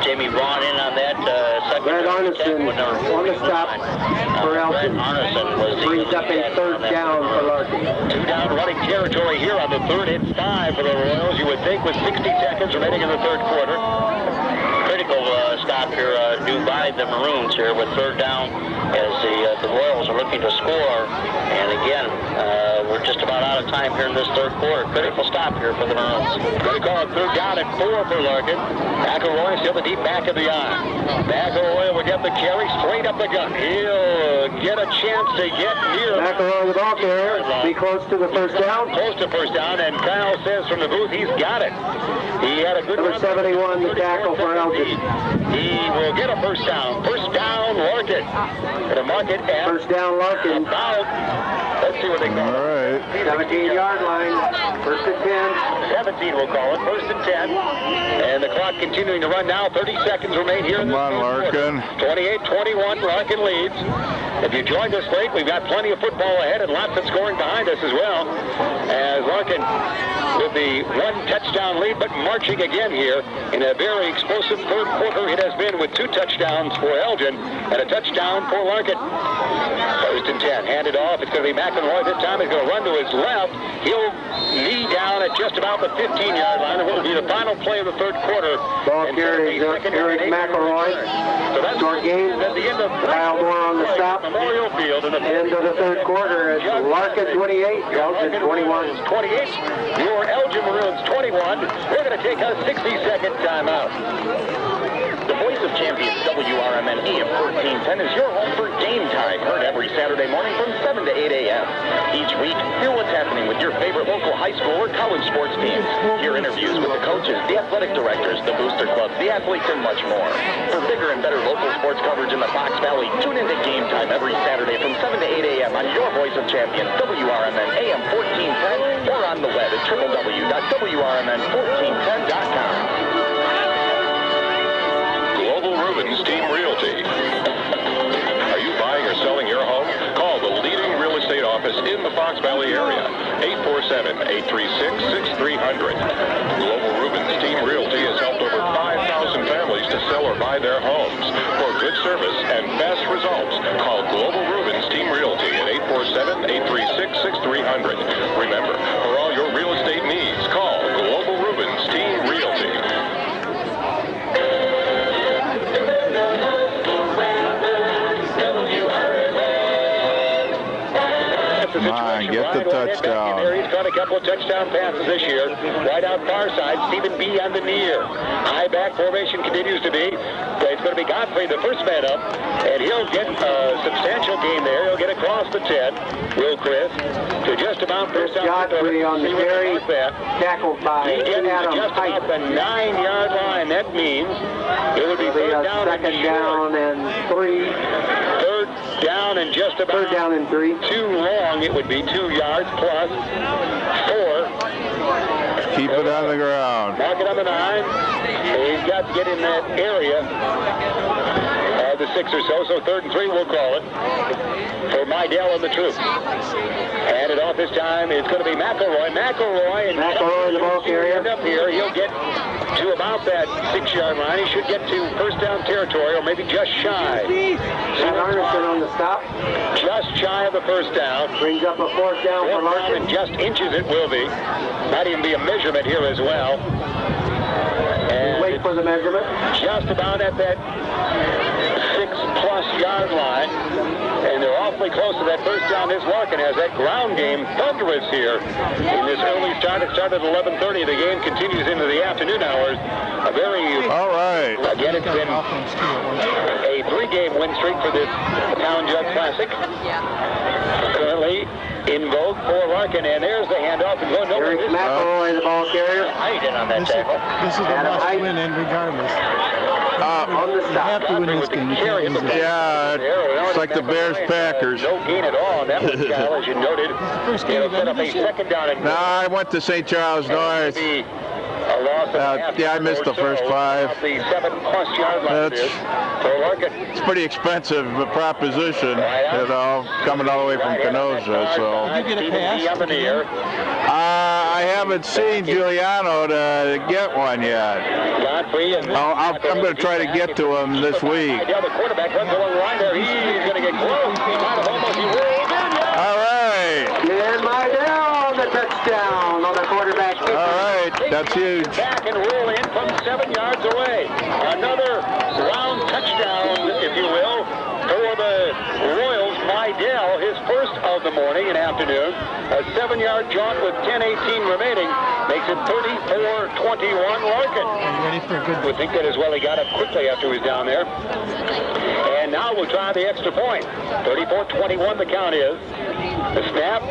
Jamie Braun in on that second. Brad Arneson on the stop for Elgin. Arneson was Brings up a third down for Larkin. 2 down running territory here on the third. It's 5 for the Royals. You would think with 60 seconds remaining in the third quarter. Critical stop here due by the Maroons here with third down as the Royals are looking to score. And again, we're just about out of time here in this third quarter. Critical stop here for the Maroons. Going to call it third down and 4 for Larkin. McElroy still the deep back of the eye. McElroy will get the carry straight up the gut. He'll get a chance to get near. McElroy, the ball carrier. Be close to the first down. Close to first down, and Kyle says from the booth he's got it. He had a good Number run. 71, the tackle for Elgin. He will get a first down. First down, Larkin. Going to mark it at First down, Larkin. about, let's see what they call All it. right. 17-yard line. First and 10. 17 we'll call it. First and 10. And the clock continuing to run now. 30 seconds remain here in Come the on, third Larkin. quarter. 28-21, Larkin leads. If you joined us late, we've got plenty of football ahead and lots of scoring behind us as well. As Larkin with the one touchdown lead, but marching again here in a very explosive third quarter. It has been with 2 touchdowns for Elgin and a touchdown for Larkin. First and 10, handed off. It's going to be McElroy this time. He's going to run to his left. He'll knee down at just about the 15-yard line. It will be the final play of the third quarter. Ball carrier is Eric McElroy. So that's Short game. at the end of Kyle Moore on the stop. Memorial Field in the End of the third quarter. It's Larkin 28, Elgin 21. 28. Your Elgin Maroons 21. We're going to take a 60-second timeout. The voice of champions WRMN AM 1410 is your home for Game Time, heard every Saturday morning from 7 to 8 a.m. Each week, hear what's happening with your favorite local high school or college sports teams. Hear interviews with the coaches, the athletic directors, the booster clubs, the athletes, and much more. For bigger and better local sports coverage in the Fox Valley, tune into Game Time every Saturday from 7 to 8 a.m. on your voice of champions WRMN AM 1410 or on the web at www.wrmn1410.com. Rubens Team Realty. Are you buying or selling your home? Call the leading real estate office in the Fox Valley area. 847-836-6300. Global Rubens Team Realty has helped over 5,000 families to sell or buy their homes. For good service and fast results, call Global Rubens Team Realty at 847-836-6300. Remember, for all your real estate needs, call Global Rubens Team Realty. Come on, get the touchdown. He's got a couple of touchdown passes this year. Right out far side, Stephen B. on the near. High back formation continues to be. It's going to be Godfrey, the first man up, and he'll get a substantial gain there. He'll get across the 10. Will Chris to just about first down. Godfrey on the carry, tackled by He gets to Adam just Pike. about the 9-yard line. That means it would be It'll be third a down and second short. down and 3. Third down and just about Third down and 3. too long. It would be 2 yards plus 4. Keep it on the ground. Mark it on the 9. He's got to get in that area of the 6 or so 3rd and 3 we'll call it for Mydell and the troops. Handed off this time, it's going to be McElroy. McElroy in the ball carrier. Up here, he'll get to about that 6-yard line. He should get to first down territory, or maybe just shy. Matt Arneson on the stop. Just shy of the first down. Brings up a 4th down for Larkin. And just inches it will be. Might even be a measurement here as well. And wait for the measurement. Just about at that 6+ yard line. And they're awfully close to that first down. This Larkin has that ground game thunderous here in this early start. It started at 11:30. The game continues into the afternoon hours. A very... All right. Again, it's been a 3-game win streak for this Town Jug Classic. Currently in vogue for Larkin, and there's the handoff and going nowhere. Eric McElroy, the ball carrier. Height in on that tackle. This is a must win, and regardless. On the You have stop. to win this game. You can't lose it. Yeah, it's like the Bears-Packers. No gain at all on that one, Kyle, as you noted. First game It'll set up a this year. 2nd down and No, I went to St. Charles North. a loss of half Yeah, I missed the first 5. off the 7+ yard line. That's- It is. For Larkin. It's pretty expensive proposition, you know, coming all the way from Kenosha. So Did you get a pass? I haven't seen Giuliano to get one yet. Godfrey and I'm going to try to get to him this week. The quarterback runs along the line there. He's going to get close. He might have almost rolled in. All right. And Mydell on the touchdown on the quarterback. All right. That's huge. Back and roll in from 7 yards away. Another round touchdown, if you will, for the Royals. Mydell, his first of the morning and afternoon. A 7-yard jaunt with 10:18 remaining makes it 34-21 Larkin. Ready for a good Would think that as well. He got up quickly after he was down there. And now we'll try the extra point. 34-21 the count is. The snap.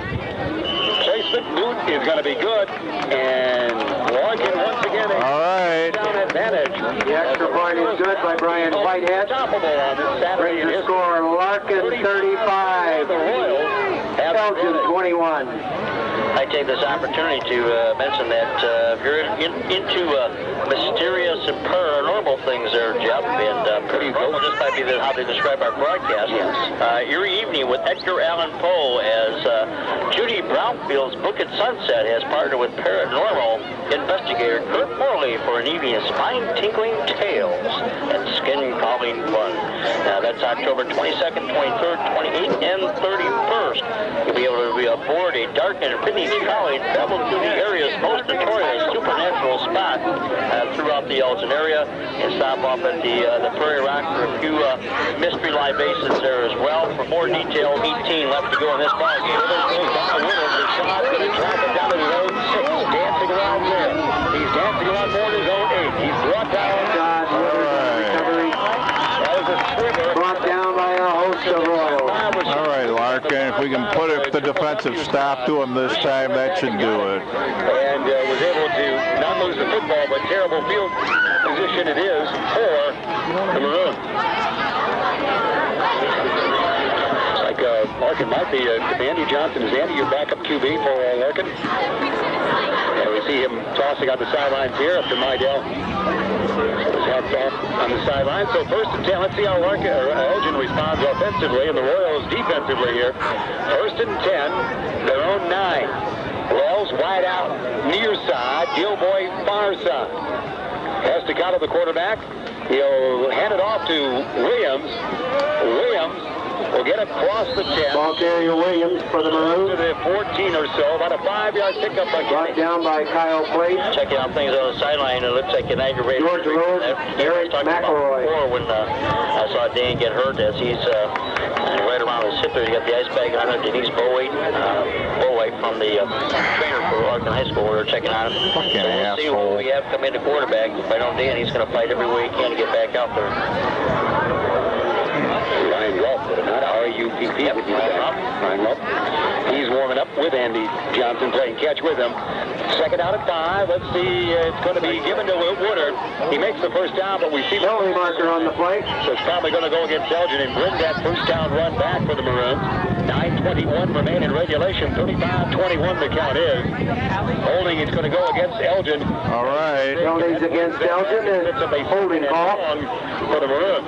Placement Newt is going to be good. And Larkin once again All right. down advantage. The extra point is good by Brian Whitehead. Unstoppable on this Saturday in Brings the history. score Larkin 35. The Royals have Elgin 21. I take this opportunity to mention that if you're into mysterious and paranormal things there, Jeff, and paranormal just might be how they describe our broadcast. Yes. Eerie Evening with Edgar Allan Poe as Judy Brownfield's Book at Sunset has partnered with paranormal investigator Kurt Morley for an evening of spine-tingling tales and skin-crawling fun. Now that's October 22nd, 23rd, 28th, and 31st. You'll be able to be aboard a dark and vintage trolley, travel through the area's most notorious supernatural spot throughout the Elgin area, and stop off at the Prairie Rock for a few mystery libations there as well. For more detail, 18 left to go in this ball game. Down to his own 6, dancing around there. He's dancing around more than his own 8. He's brought down. God, recovery. That was a swimmer. Brought down by a host of Royals. All right, Larkin. If we can put the defensive stop to him this time, that should do it. And was able to not lose the football, but terrible field position it is for the Maroons. Looks like Larkin might be Andy Johnson. Is Andy your backup QB for Larkin? And we see him tossing out the sidelines here after Mydell was helped off on the sideline. So 1st and 10. Let's see how Elgin responds offensively and the Royals defensively here. 1st and 10, their own 9. Wells wide out, near side. Gilboy far side. Has to count the quarterback. He'll hand it off to Williams. Williams will get across the 10. Ball carrier Williams for the To Maroons. the 14 or so. About a 5-yard pickup by Brought down by Kyle Place. Checking out things on the sideline, it looks like an aggravated George Rose, Eric McElroy. before when I saw Dan get hurt as he's right around his hip there. He got the ice bag on it. Denise Bowait from the trainer for Larkin High School. We were checking on him. Fucking So we'll see asshole. what we have come into quarterback. If I know Dan, he's going to fight every way he can to get back out there. Ryan Rupp, not R-U-P-P. Ryan Rupp. He's warming up with Andy Johnson playing catch with him. 2nd out at 5. Let's see. It's going to be given to Woodard. He makes the first down, but we see the Penalty marker on the plate. So it's probably going to go against Elgin and bring that first down run back for the Maroons. 9:21 remain in regulation. 35-21 the count is. Holding is going to go against Elgin. All right. Penalties against Elgin. It's a Holding call. for the Maroons.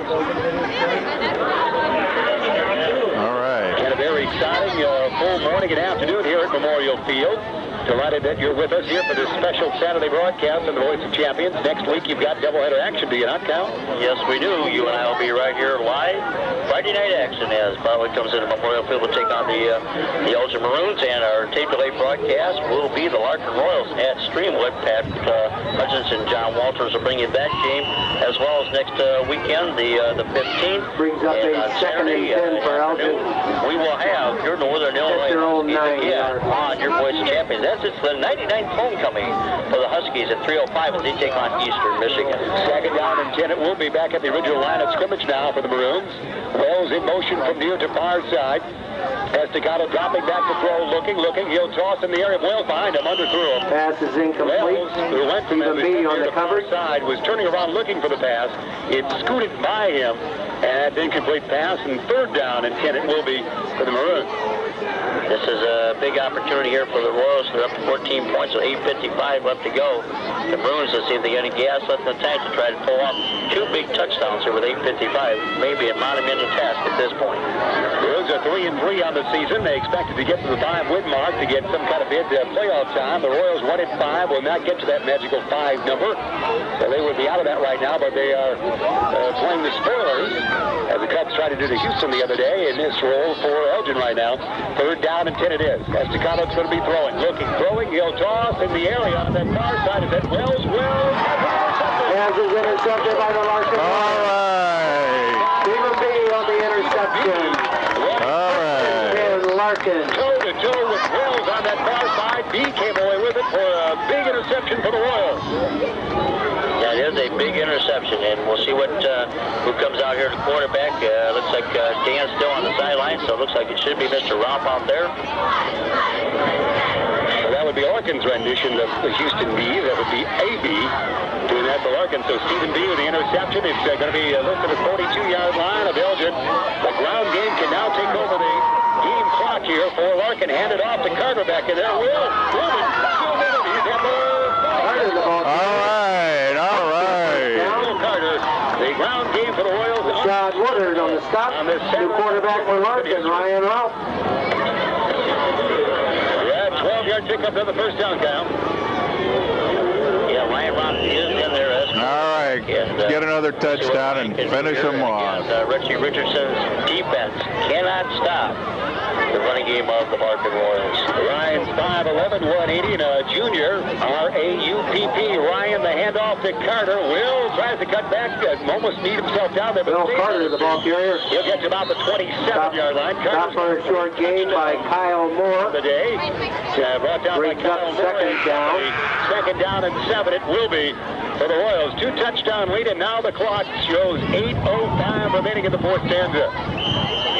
beautiful morning and afternoon here at Memorial Field. Delighted that you're with us here for this special Saturday broadcast on the Voice of Champions. Next week you've got doubleheader action, do you not, Cal? Yes, we do. You and I will be right here live. Friday night action as Bartlett comes into Memorial Field to take on the Elgin Maroons, and our tape delay broadcast will be the Larkin Royals at Streamwood. Pat Hutchins and John Walters will bring you that game, as well as next weekend, the 15th. Brings up and a on second Saturday, and 10 for Elgin. we will have your Northern Illinois your own Huskies 9 again on your Voice of Champions. It's the 99th homecoming for the Huskies at 3:05 as they take on Eastern Michigan. Second down and 10. It will be back at the original line of scrimmage now for the Maroons. Wells in motion from near to far side. Estacado dropping back to throw, looking. He'll toss in the area. Wells behind him, underthrew him. Pass is incomplete. Wells, who went from Stephen B on the far cover. side, was turning around looking for the pass. It scooted by him, and incomplete pass, and third down and 10 it will be for the Maroons. This is a big opportunity here for the Royals. They're up to 14 points with 8:55 left to go. The Maroons, let's see if they get any gas left in the tank to try to pull off 2 big touchdowns here with 8:55. Maybe a monumental task at this point. Maroons are 3-3 on the season. They expected to get to the 5-win mark to get some kind of bid playoff time. The Royals 1-5 will not get to that magical 5 number. So they would be out of that right now, but they are playing the spoilers, as the Cubs tried to do to Houston the other day in this role for Elgin right now. Third down and 10 it is. Estacado's going to be throwing, throwing. He'll toss in the area on that far side. Is that Wells? Pass is intercepted by the Larkin. All right. Stephen B on the interception. All right. And Larkin. Toe-to-toe with Wells on that far side. B came away with it for a big interception for the Royals. That is a big interception, and we'll see what who comes out here to quarterback. Looks like Dan's still on the sideline, so it looks like it should be Mr. Ralph out there. So that would be Larkin's rendition of the Houston B. That would be AB doing that for Larkin. So Stephen B with the interception. It's going to be listed at 42-yard line of Elgin. The ground game can now take over the game clock here for Larkin. Handed off to Carter back in there. Will Rubin still with him. He's at the All right. Will Carter. The ground game for the Royals. John Woodard on the stop. New quarterback for Larkin, Ryan Ralph. 12-yard pickup on the first down count. Yeah, Ryan Ralph is in there. All right. Get another touchdown and finish them off. Richie Richardson's defense cannot stop the running game of the Larkin Royals. Ryan's 5'11", 180, and a junior, R-A-U-P-P. Ryan, the handoff to Carter. Will tries to cut back, almost beat himself down there. Will Carter, the ball carrier. He'll get to about the 27-yard line. Stop on a short gain by Kyle Moore. The day. Brought down by Kyle Moore. Second down. Second down and 7 it will be for the Royals. 2-touchdown lead, and now the clock shows 8:05 remaining in the fourth stanza.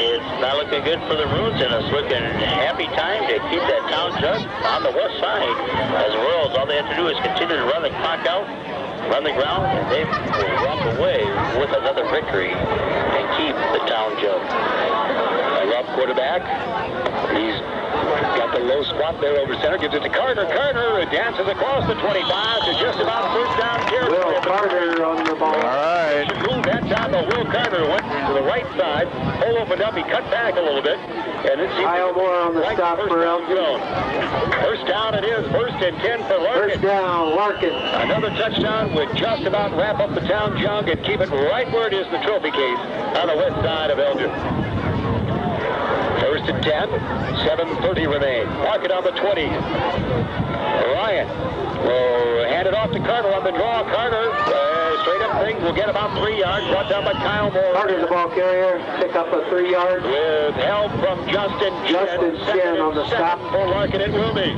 It's not looking good for the Maroons, and it's looking happy time to keep that town jug on the west side. As the Royals, all they have to do is continue to run the clock out, run the ground, and they will walk away with another victory and keep the town jug. A rough quarterback. He's got the low spot there over center. Gives it to Carter. Carter dances across the 25 to just about first down territory. Will Carter on the ball. All right. Move that time, but Will Carter went to the right side. Hole opened up. He cut back a little bit. And it seems Kyle Moore on the stop for Elgin. First down it is. First and 10 for Larkin. First down, Larkin. Another touchdown would just about wrap up the town jug and keep it right where it is in the trophy case on the west side of Elgin. First and 10, 7:30 remain. Larkin on the 20. Ryan will hand it off to Carter on the draw. Carter, straight up thing, will get about 3 yards. Brought down by Kyle Moore. Carter, the ball carrier, pick up a 3 yard. With help from Justin Chen on the stop for Larkin. It will be.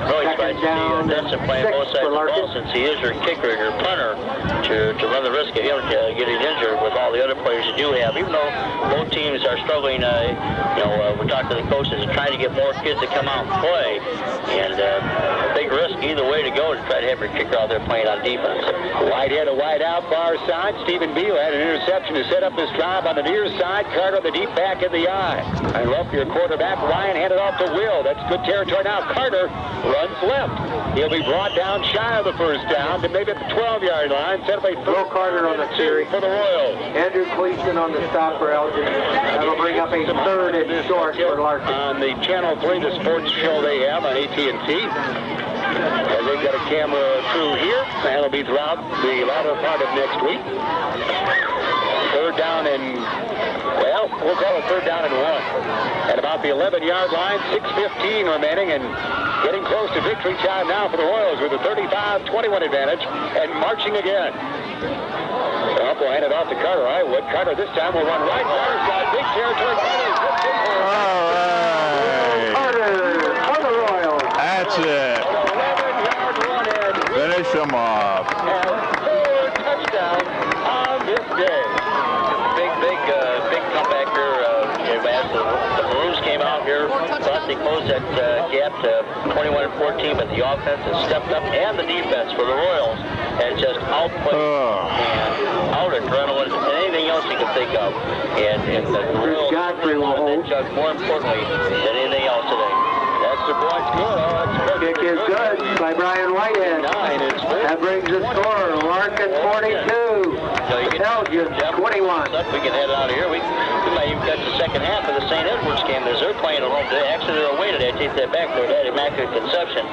Really tries to down, be Dustin playing 6 both sides for of the ball, Larkin. since he is your kicker and your punter, to run the risk of him getting injured with all the other players you do have. Even though both teams are struggling, we talked to the coaches and trying to get more kids to come out and play. And a big risk either way to go to try to have your kicker out there playing on defense. Wide in, a wide out, far side. Stephen Beal had an interception to set up this drive on the near side. Carter the deep back in the eye. And Ruff, your quarterback. Ryan handed off to Will. That's good territory now. Carter runs left. He'll be brought down shy of the first down to maybe at the 12-yard line. Set up a Will Carter on the carry for the Royals. Andrew Cleason on the stop for Elgin. That'll bring up a third and short for Larkin. On the Channel 3, the sports show they have on AT&T. And they've got a camera crew here, and it'll be throughout the latter part of next week. Third down and, well, we'll call it third down and 1. At about the 11-yard line, 6:15 remaining, and getting close to victory time now for the Royals with a 35-21 advantage, and marching again. Well, we'll hand it off to Carter. Carter this time will run right. Carter's got big territory. Carter for the Royals. That's it. 11-yard run in. Finish them off. And 4 touchdowns on this day. Big comeback here. As the Maroons came out here, thought they closed that gap to 21-14, but the offense has stepped up, and the defense for the Royals has just outplayed and out adrenaline and anything else you can think of. And the Royals judge more importantly than anything else today. That's the point's good. Kick is good by Brian Whitehead. That brings the score. Larkin 42. Elgin 21. We can head out of here. We might even catch the second half of the St. Edwards game as they're playing at home today. Actually, they're away today. I take that back. They're at Immaculate Conception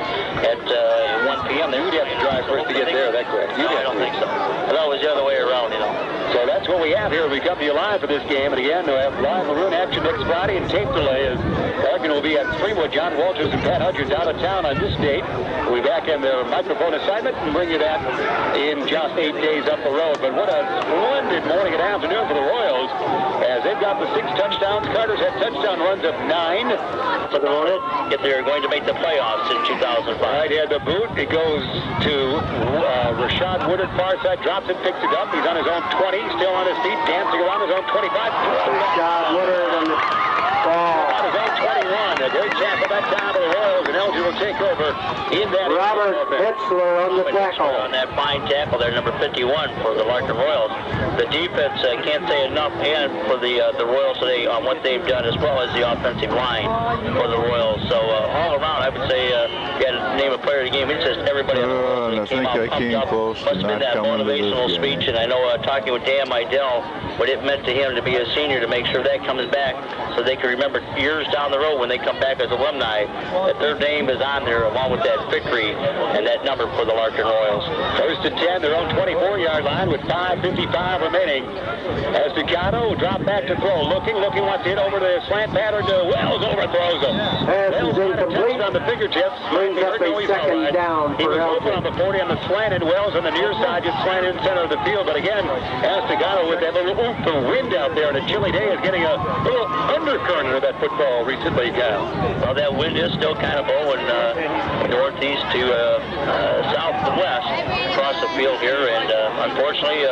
at 1 p.m. You'd have to drive first to get there, that quick. No, I don't think so. I thought it was the other way around, you know. So that's what we have here. We come to you live for this game. And again, we'll have live Maroon action next Friday, and tape delay as Elgin will be at Springwood. John Walters and Pat Hudgens out of town on this date. We'll be back in the microphone assignment and bring you that in just 8 days up the road. But what a splendid morning and afternoon for the Royals as they've got the 6 touchdowns. Carter's had touchdown runs of 9 for the Royals if they're going to make the playoffs in 2005. Right here, the boot. It goes to Rashad Woodard, far side, drops it, picks it up. He's on his own 20, still on his feet, dancing around his own 25. Rashad Woodard on the ball. On his own 21. A great tackle that time for the Royals, and Elgin will take over in that. Robert Hitzler on the tackle. On that fine tackle there, number 51 for the Larkin Royals. The defense can't say enough, and for the Royals today on what they've done, as well as the offensive line for the Royals. So all around, I would say, you had to name a player of the game. It's just everybody. I think I came close to not that coming to that motivational speech, and I know talking with Dan Mydell, what it meant to him to be a senior, to make sure that comes back, so they can remember years down the road when they come back as alumni that their name is on there along with that victory and that number for the Larkin Royals. First and 10, their own 24-yard line with 5:55 remaining. As Ducato dropped back to throw, looking, wants to hit over the slant pattern to Wells, overthrows him. Pass is incomplete. On the fingertips. Brings up a second down He for was open on Elgin. the 40 on the slanted. Wells on the near side just slanted in center of the field. But again, as Ducato with that little oomph of wind out there on a chilly day is getting a little undercurrent of that football recently, Cal. Well, that wind is still kind of blowing northeast to south to west across the field here, and unfortunately,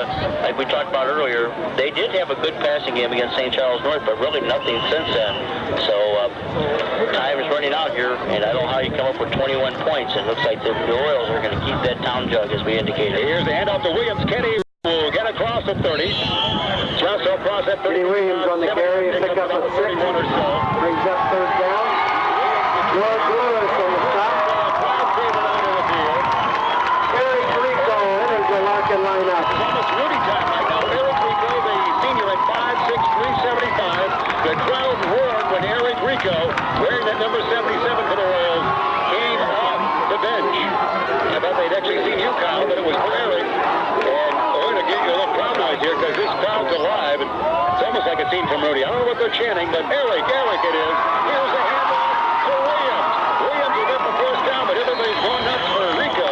like we talked about earlier, they did have a good passing game against St. Charles North, but really nothing since then. So time is running out here, and I don't know how you come up with 21 points. It looks like the Royals are going to keep that town jug, as we indicated. Here's the handoff to Williams. Kenny will get across the 30. Just across that 30. Kenny Williams on the carry, pick up a 6. Brings up third down. George Lewis on the stop. Eric Rico enters the Larkin lineup. It's almost Rudy time right now. Eric Rico, the senior at 5'6", 375. The crowd roared when Eric Rico, wearing that number 77 for the Royals, came off the bench. I thought they'd actually seen you, Kyle, but it was for Eric. And we're going to give you a little crowd noise here because this crowd's alive. And it's almost like a scene from Rudy. I don't know what they're chanting, but Eric it is. Here's the handoff to Williams. Williams will get the first down, but everybody's going nuts for Rico.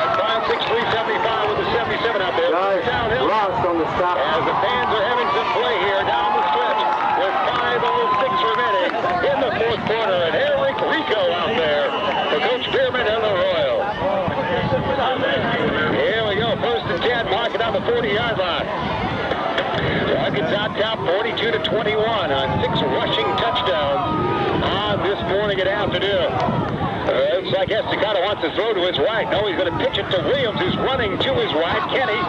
And 5'6", 375 with the 77 out there. Downhill. Ross on the stop. As the fans are having some play here down the stretch with 5:06 remaining in the fourth quarter. And Eric Rico out there for Coach Bierman and the Royals. Here we go. First and 10, marking on the 40-yard line. Larkin's on top 42-21 on 6 rushing touchdowns on this morning and afternoon. Looks like Estacado wants to throw to his right. No, he's going to pitch it to Williams, who's running to his right. Kenny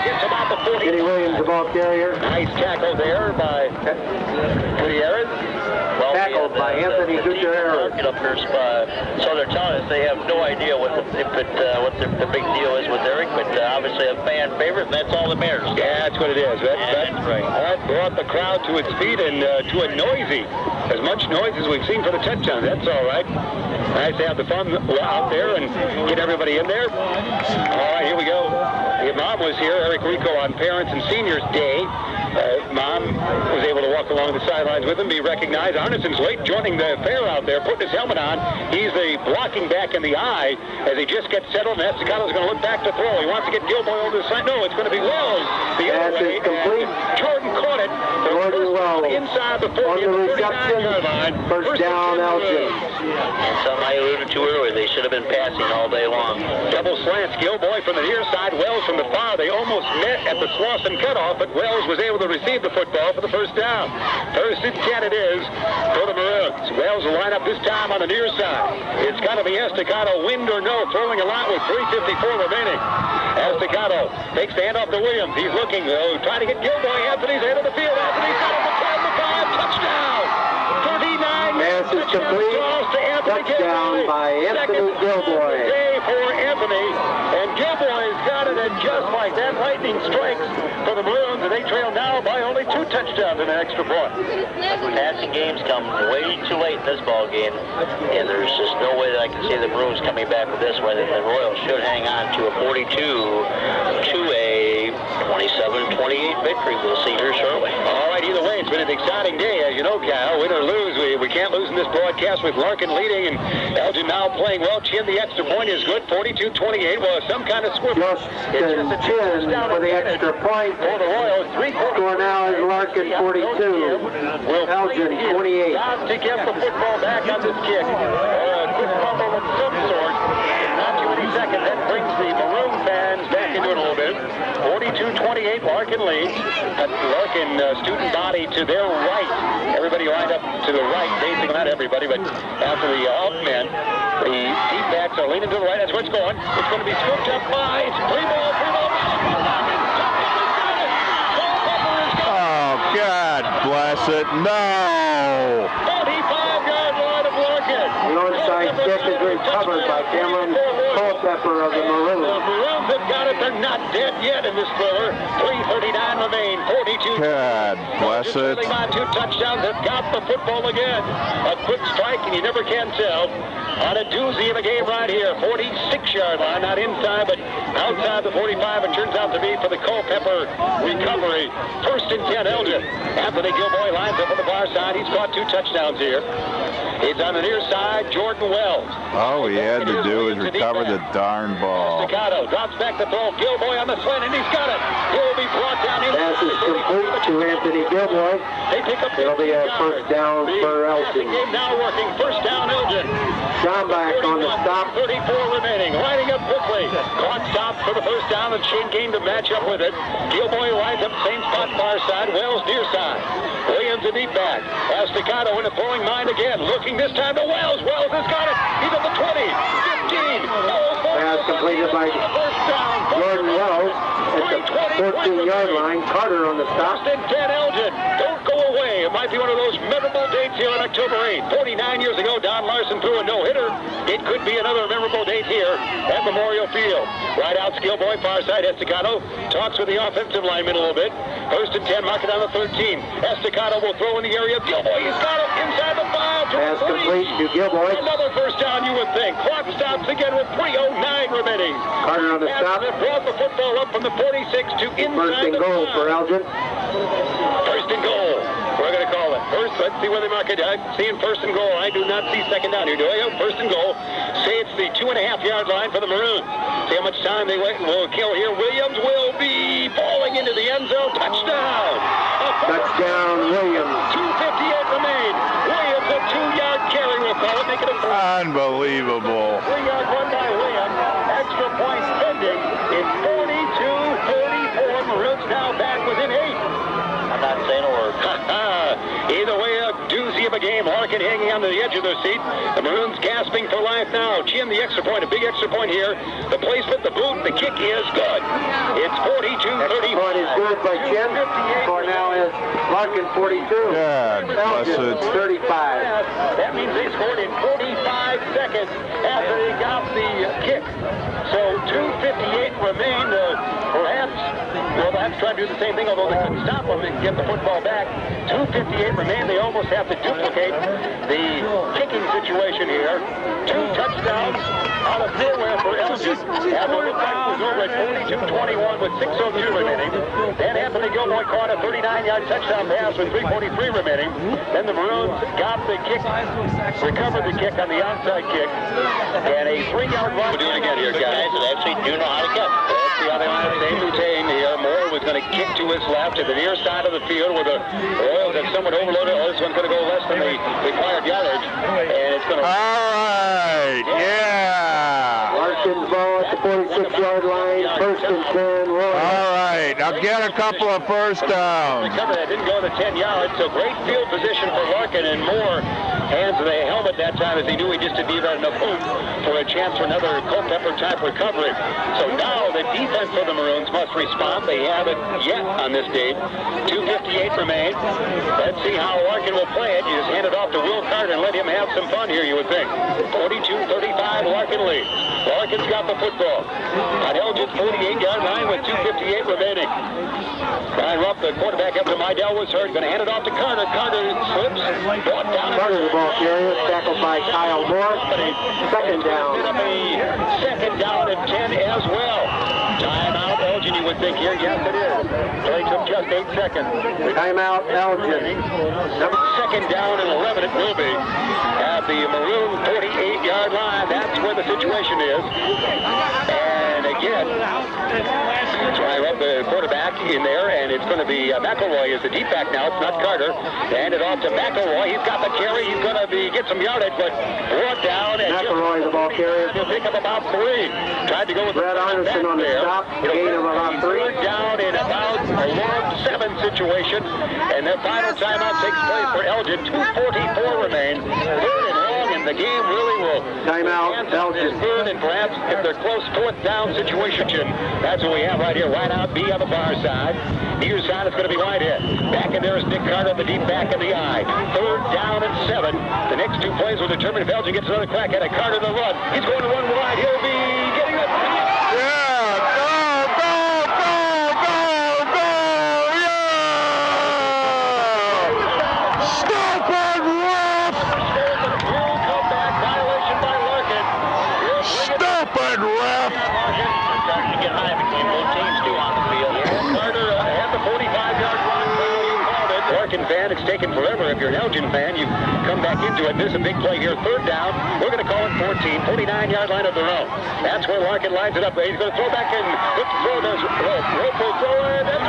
gets about the 40. Kenny Williams, the ball carrier. Nice tackle there by Gutierrez. Tackled by Anthony Gutierrez. Larkin up here, so they're telling us they have no idea what the big deal is with Eric, but obviously a fan favorite, and that's all that matters. Yeah, that's what it is. That's right. That brought the crowd to its feet and to a noisy, as much noise as we've seen for the touchdown. That's all right. Nice to have the fun out there and get everybody in there. All right, here we go. Your mom was here, Eric Rico, on Parents and Seniors Day. Mom was able to walk along the sidelines with him, be recognized. Arneson's late joining the fair out there, putting his helmet on. He's the blocking back in the eye as he just gets settled, and Estacato's going to look back to throw. He wants to get Gilboy over the side. No, it's going to be Wells the other way. Complete. Jordan caught it. Jordan Wells inside the 40 on the reception. line. First down, Elgin. And something I alluded to earlier, they should have been passing all day long. Double slants, Gilboy from the near side, Wells from the far. They almost met at the Slauson cutoff, but Wells was able to receive the football for the first down. First and 10 it is for the Maroons. Wells will line up this time on the near side. It's got to be Estacato, wind or no, throwing a lot with 3:54 remaining. Estacato takes the hand off to Williams. He's looking, trying to get Gilboy. Anthony's ahead of the field. Anthony's got him the 5, touchdown! 39 Pass is complete. Touchdown by Anthony Gilboy. Day for Anthony, and Gilboy's got it, and just like that, lightning strikes for the Maroons, and they trail now by only 2 touchdowns and an extra point. Passing games come way too late in this ball game, and there's just no way that I can see the Maroons coming back with this one. And the Royals should hang on to a 42 to a 27-28 victory. We'll see here shortly. All right, either way, it's been an exciting day, as you know, Kyle. Win or lose, we can't lose in this broadcast with Larkin leading and Elgin now playing well. Chin, the extra point is good, 42-28. Well, some kind of swift. Justin Chin for the extra point. For the Royals, 3-4. Score now is Larkin 42. Elgin 28. To get the football back on this kick. Quick fumble of some sort. Not too many seconds. That brings the Maroon fans back into it a little bit. 42-28, Larkin leads. Larkin student body to their right. Everybody lined up to the right. Basically, not everybody, but after the off men, the deep backs are leaning to the right. That's where it's going. It's going to be scooped up by. It's three ball. Oh, God bless it. No! 45-yard line of Larkin. The onside kick is recovered by Cameron Culpepper of the Maroons. The Maroons have got it. They're not dead yet in this thriller. 3:39 remain. 42. God bless it. On 2 touchdowns. They've got the football again. A quick strike, and you never can tell. On a doozy of a game right here. 46-yard line. Not inside, but outside the 45. It turns out to be for the Culpepper recovery. First and 10, Elgin. Anthony Gilboy lines up on the far side. He's caught 2 touchdowns here. It's on the near side, Jordan Wells. All he had to do was recover the darn ball. Staccato drops back to throw. Gilboy on the slant, and he's got it. He'll be brought down in. Pass is complete to Anthony Gilboy. They pick up. It'll be a first down for Elgin. Game now working. First down, Elgin. Schomback on the stop. 34 remaining. Lining up quickly. Clock stopped for the first down, and Shane Game to match up with it. Gilboy lines up same spot far side. Wells near side. Williams a deep back. Staccato in a throwing mind again. Looking this time to Wells. Wells has got it. He's at the 20, 15. Pass completed by Jordan Wells at the 14-yard line. Carter on the stop. First and 10, Elgin. Don't go away. It might be one of those memorable dates here on October 8th. 49 years ago, Don Larson threw a no-hitter. It could be another memorable date here at Memorial Field. Right out, Gilboy, far side, Estacado. Talks with the offensive lineman a little bit. First and 10, mark it on the 13. Estacado will throw in the area. Gilboy has got it inside the 5. Pass complete to Gilboy. Another first down, you would think. Clock stops again with 3:09 remaining. Carter on the stop. Brought the football up from the 46 to inside First and goal for Elgin. First and goal. We're going to call it. First, let's see where they mark it. I'm seeing first and goal. I do not see second down here, do I? First and goal. Say it's the 2.5-yard line for the Maroons. See how much time they will kill here. Williams will be falling into the end zone. Touchdown. Touchdown, Williams. 2:58 remain. Williams, a 2-yard carry, we'll call it. Make it a 4. Unbelievable. 3-yard run by Williams. Extra points pending. It's 42-34. Maroons now back within 8. I'm not saying a word. Either way, a doozy of a game. Larkin hanging on the edge of their seat. The Maroons gasping for life now. Chin, the extra point, a big extra point here. The placement, the boot, the kick is good. It's 42-30. Point is good by Chin. Score now is Larkin 42. God bless Elgin it. 35. That means they scored in 45 seconds after they got the kick. So 2:58 remain. Perhaps, well, they'll have to try to do the same thing, although they couldn't stop them and get the football back. 2:58 remain. They almost have to duplicate the kicking situation here. 2 touchdowns out of nowhere for Elgin. As the look back was over at 42-21 with 6:02 remaining. Then Anthony Gilmore caught a 39-yard touchdown pass with 3:43 remaining. Then the Maroons got the kick, recovered the kick on the onside kick, and a 3-yard run. We're doing it again here, guys, that actually do know how to get. Let's see how they line up. Same routine here. Moore was going to kick to his left to the near side of the field where the Royals have somewhat overloaded. Oh, this one's going to go less than the required yardage, and it's going to... All right, yeah. Larkin's ball at the 46-yard line. First and 10. All right, I'll get a couple of first downs. Recover that, didn't go to 10 yards, so great field position for Larkin, and Moore hands the helmet that time as he knew he just didn't leave that enough hoop for a chance for another Culpepper type recovery. So now the defense for the Maroons must respond. They haven't yet on this date. 2:58 remain. Let's see how Larkin will play it. You just hand it off to Will Carter and let him have some fun here, you would think. 42-35, Larkin leads. Larkin's got the football on Elgin's 48-yard line with 2:58 remaining. Brian Rupp, the quarterback up to Mydell, was hurt. Going to hand it off to Carter. Carter slips, brought down. Carter the ball carrier, tackled by Kyle Moore. Second down. Second down and 10 as well. Timeout, Elgin, you would think here. Yes, it is. Play took just 8 seconds. Timeout, Elgin. Second down and 11 it will be. At the Maroon 48-yard line, that's where the situation is. And again, Brian Rupp, the quarterback, in there, and it's going to be McElroy is the deep back now. It's not Carter. They hand it off to McElroy. He's got the carry. He's going to get some yardage, but brought down. And McElroy, the ball carrier. He'll pick up about 3. Tried to go with Brad Arneson on the stop. Gain of about 3. Down in about a long 7 situation. And the final timeout takes place for Elgin. 2:44 remain. Third and long, and the game really will. Timeout, Elgin. Third and perhaps if they're close, 4th down situation. That's what we have right here. Right out B on the far side. Near side is going to be right in. Back in there is Nick Carter, the deep back in the eye. 3rd down and 7. The next 2 plays will determine if Elgin gets another crack at it. Carter the run. He's going to run wide. He'll be getting it. Yeah, go, yeah! Stupid ref! Come back. Violation by Larkin. Stupid ref! Starting to get high between both teams, too, on the field. Carter had the 45-yard run. You called it. Larkin fan, it's taken forever. If you're an Elgin fan, you come back into it. This is a big play here. 3rd down. We're going to call it 14. 49-yard line of their own. That's where Larkin lines it up. He's going to throw back in. Let's throw this. Rope will throw it. That's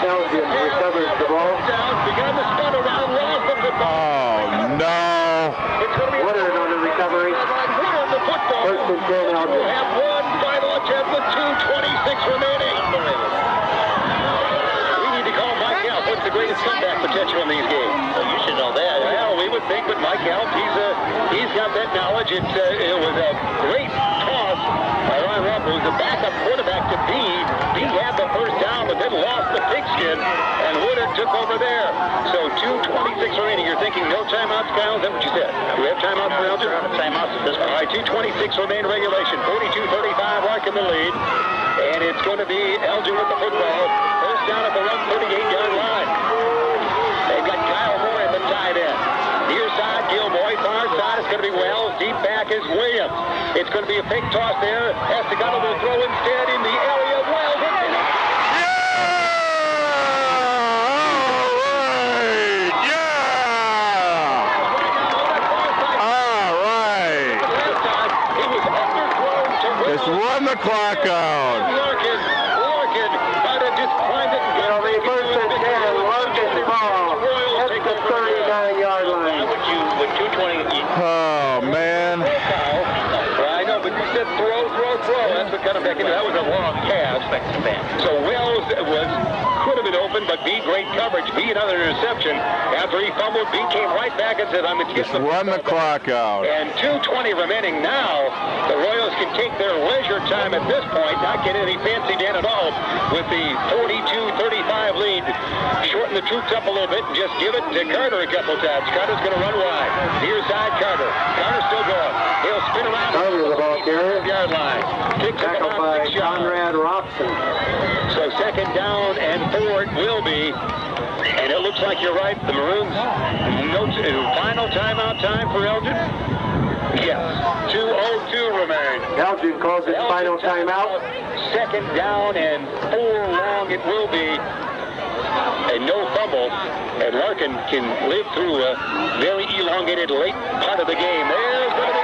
Elgin recovers the ball. begun to spin around. Lost the football. Oh, no. It's going to be Woodard on the recovery. Woodard the football. First and 10, We'll Elgin. have one final attempt with 2:26 remaining. We need to call Mike Alp. What's the greatest comeback potential in these games? Well, you should know that. Well, we would think, but Mike Alp, he's got that knowledge. It was a great toss by Ron Rupp, who was the backup quarterback to B. B had the first down, but then lost the pigskin, and Woodard took over there. So 2:26 remaining. You're thinking no timeouts, Kyle? Is that what you said? Do we have timeouts for Elgin? Timeouts at this point. All right, 2:26 remain regulation. 42-35, Larkin the lead. And it's going to be Elgin with the football. First down at the run, 38-yard line. They've got Kyle Moore at the tight end. Near side, Gilmore. Far side, it's going to be Wells. Deep back is Williams. It's going to be a fake toss there. Estegano will throw instead in the area of Wells. Just run the clock out. Larkin might have just climbed it and It'll be first and 10. Larkin's ball at the 39-yard line. With 2:20, Oh, man. I know, but you said throw. got him back into. That was a long pass. So Wells could have been open, but B, great coverage. B, another interception. After he fumbled, B came right back and said, I'm going to get Just run the clock out. And 2:20 remaining now. The Royals can take their leisure time at this point, not get any fancy Dan at all, with the 42-35 lead. Shorten the troops up a little bit and just give it to Carter a couple times. Carter's going to run wide. Near side, Carter. Carter's still going. He'll spin around. Carter, the ball carrier. Yard line. Tackled by Conrad Robson. So second down and 4 it will be. And it looks like you're right. The Maroons, final timeout time for Elgin. Yes. 2:02 remain. Elgin calls its final timeout. Second down and 4 long it will be. And no fumble. And Larkin can live through a very elongated late part of the game. There's going to be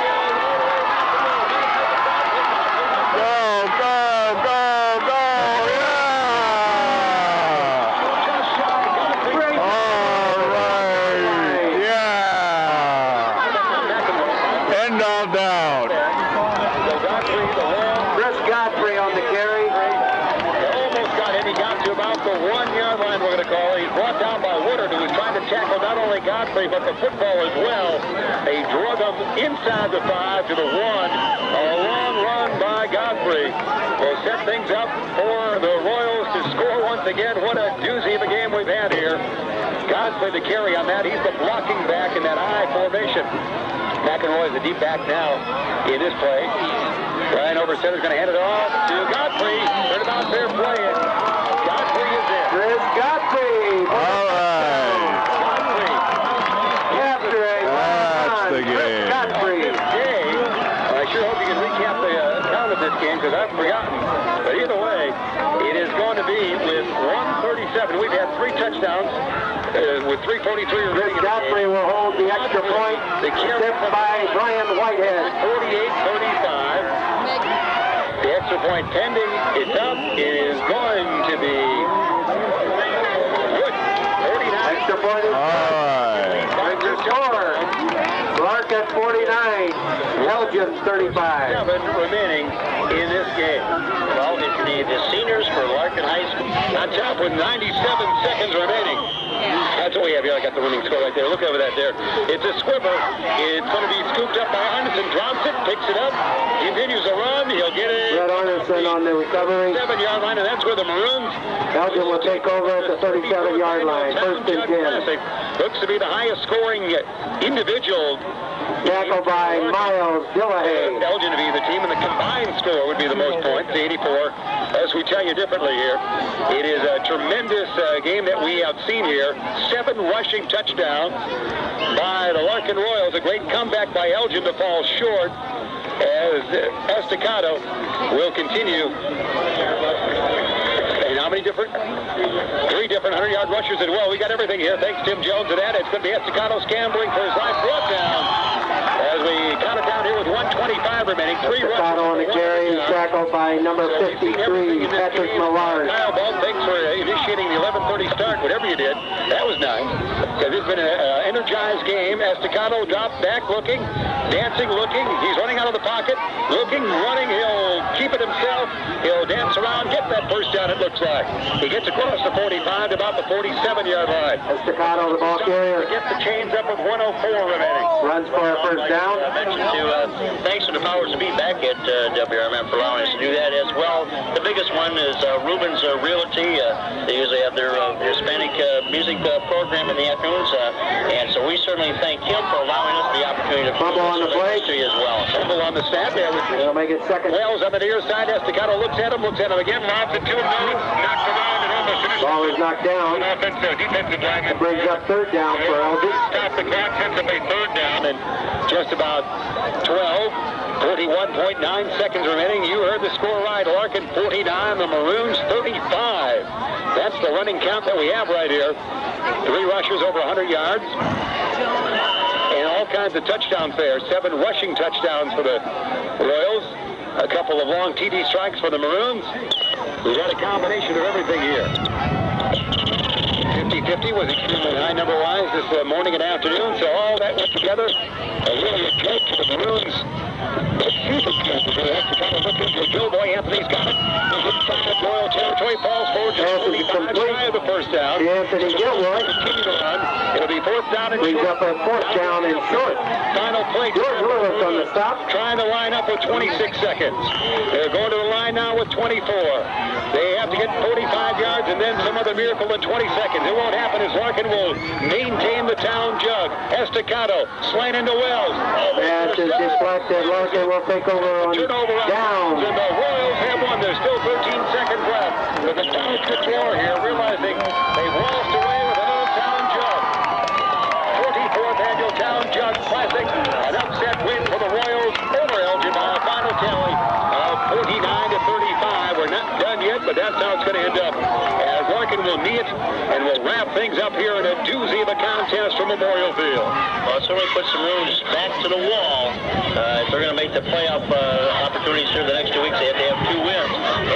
Godfrey, but the football as well. They drug him inside the 5 to the 1. A long run by Godfrey will set things up for the Royals to score once again. What a doozy of a game we've had here. Godfrey the carry on that. He's the blocking back in that I formation. McEnroy is the deep back now in this play. Ryan over center is going to hand it off to Godfrey. Turn about fair play. Godfrey is in. Chris Godfrey. All right. The game. Godfrey. I sure hope you can recap the count of this game because I've forgotten. But either way, it is going to be with 1:37. We've had 3 touchdowns with 3:43 remaining. Chris Godfrey will hold the extra point. Tipped by Brian Whitehead. 48-35. The extra point pending. It's up. It is going to be good. 49. Extra point is the score. Larkin 49, Elgin 35. 7 remaining in this game. Well, it's the seniors for Larkin High School. On top with 97 seconds remaining. That's what we have here. I got the winning score right there. Look over that there. It's a squibber. It's going to be scooped up by Arneson. Drops it, picks it up, continues a run. He'll get it. Brett Arneson on the recovery. 7-yard line, and that's where the Maroons. Elgin will take over at the 37-yard line. First and 10. Looks to be the highest scoring individual. Tackled by Miles Dillahay. Elgin to be the team, and the combined score would be the most points, 84. As we tell you differently here, it is a tremendous game that we have seen here. 7 rushing touchdowns by the Larkin Royals. A great comeback by Elgin to fall short as Estacado will continue. And how many different? 3 different 100-yard rushers as well. We got everything here. Thanks, Tim Jones, to that. It's going to be Estacado scambling for his life. Brought down as we count it down here with 1:25 remaining. 3 rushers. Estacado on the carry, tackled by number 53, Patrick Millard. Kyle Ball, thanks for initiating the 11:30 start, whatever you did. That was nice. Because it's been an energized game. Estacado dropped back looking, dancing looking. He's running out of the pocket, looking, running. He'll keep it himself. He'll dance around, get that first down, it looks like. He gets across the 45 to about the 47-yard line. Estacado, the ball carrier. Gets the chains up with 1:04 remaining. Runs for a first down. Thanks to the powers to be back at WRMM for allowing us to do that as well. The biggest one is Ruben's Realty. They usually have their Hispanic music program in the afternoons, and so we certainly thank him for allowing us the opportunity to fumble on the play as well. Fumble on the snap there. They'll make it second. Wells on the near side. Estacado looks at him again, lobs it to him, knocks him out, and almost finishes. Ball is knocked down. Defensive lineman. It brings up third down for Elgin. Stop the clock, sends up a third down, and just about 41.9 seconds remaining. You heard the score right. Larkin 49, the Maroons 35. That's the running count that we have right here. 3 rushers over 100 yards. And all kinds of touchdown fares. 7 rushing touchdowns for the Royals. A couple of long TD strikes for the Maroons. We've got a combination of everything here. 50-50 was extremely high number-wise this morning and afternoon, so all that went together. A really good for the Maroons. Gilboy, Anthony's got it. Royal territory, falls forward just 45 shy of the first down. Anthony Gilroy Continue to run. It'll be fourth down and brings short. up a fourth down and short. Final play. George Lewis on the stop. Trying to line up with 26 seconds. They're going to the line now with 24. They have to get 45 yards and then some other miracle in 20 seconds. It won't happen as Larkin will maintain the town jug. Estacado, slant into Wells. Pass is deflected. Larkin will take over on Turnover down. and the Royals have won. There's still 13 seconds left. But the town control here, realizing they've waltzed away with another town jug. 44th annual town jug classic. An upset win for the Royals over Elgin by a final tally of 49-35. We're not done yet, but that's how it's going to end up. As Larkin will knee it and will wrap things up here in a doozy of a contest from Memorial Field. Well, it certainly puts some room back to the wall. If they're going to make the playoff opportunities here the next 2 weeks, they have to have 2 wins.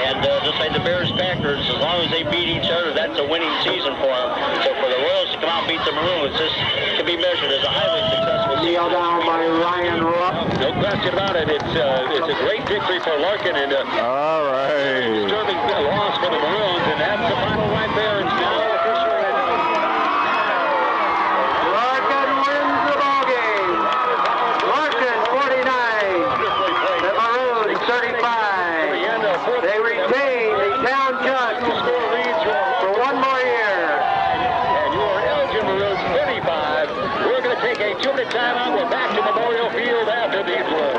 And just like the Bears-Packers, as long as they beat each other, that's a winning season for them. So for the Royals to come out and beat the Maroons, this can be measured as a highly successful season. Kneel down by Ryan Rupp. No question about it. It's a great victory for Larkin and All right. disturbing loss for the Maroons, and that's the final right there. It's now official. Larkin wins the ball game. Larkin 49. The Maroons 35. They retain the town judge for one more year. And your Elgin Maroons 35. We're going to take a 2-minute timeout. We're back to Memorial Field after these words.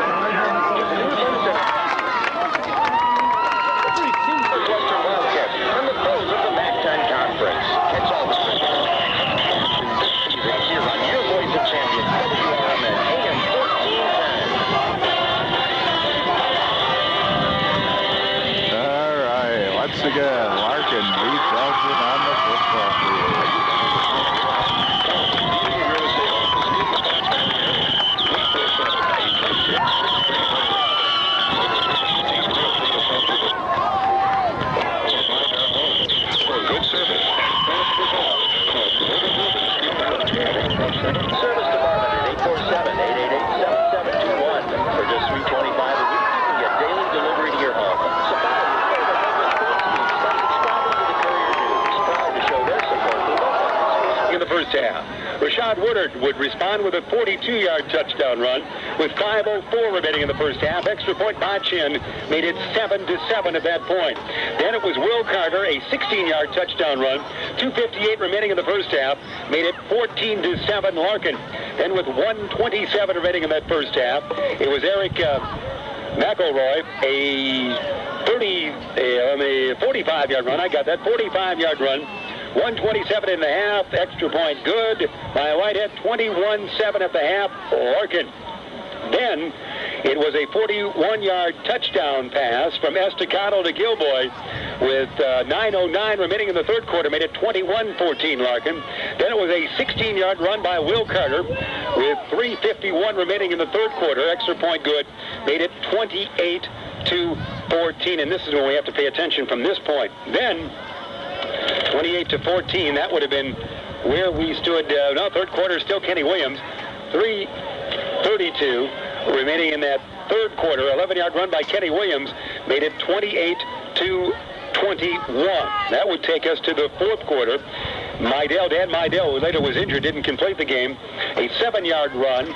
Western Wildcats from the close of the MAC-10 Conference. Catch all the here on your voice of champions, WRMN AM 1410. All right. Once again, Larkin beats Elgin on the football field. Service Department at 847-888-7721. For just $3.25 a week, you can get daily delivery to your home. Subscribing to the Courier News, proud to show their support for local. In the first half, Rashad Woodard would respond with a 42-yard touchdown run with 5:04 remaining in the first half. Extra point by Chin made it 7-7 at that point. Then it was Will Carter, a 16-yard touchdown run. 2:58 remaining in the first half, made it 14-7 Larkin. Then with 1:27 remaining in that first half, it was Eric McElroy, a 45-yard run. I got that 45-yard run. 1:27 in the half, extra point good by Whitehead, 21-7 at the half, Larkin. Then it was a 41-yard touchdown pass from Estacado to Gilboy with 9:09 remaining in the third quarter, made it 21-14 Larkin. Then it was a 16-yard run by Will Carter with 3:51 remaining in the third quarter, extra point good, made it 28-14, and this is when we have to pay attention from this point. Then 28-14, that would have been where we stood. No, third quarter, still Kenny Williams. 3:32 remaining in that third quarter. 11-yard run by Kenny Williams made it 28-21. That would take us to the fourth quarter. Dan Mydell, who later was injured, didn't complete the game. A 7-yard run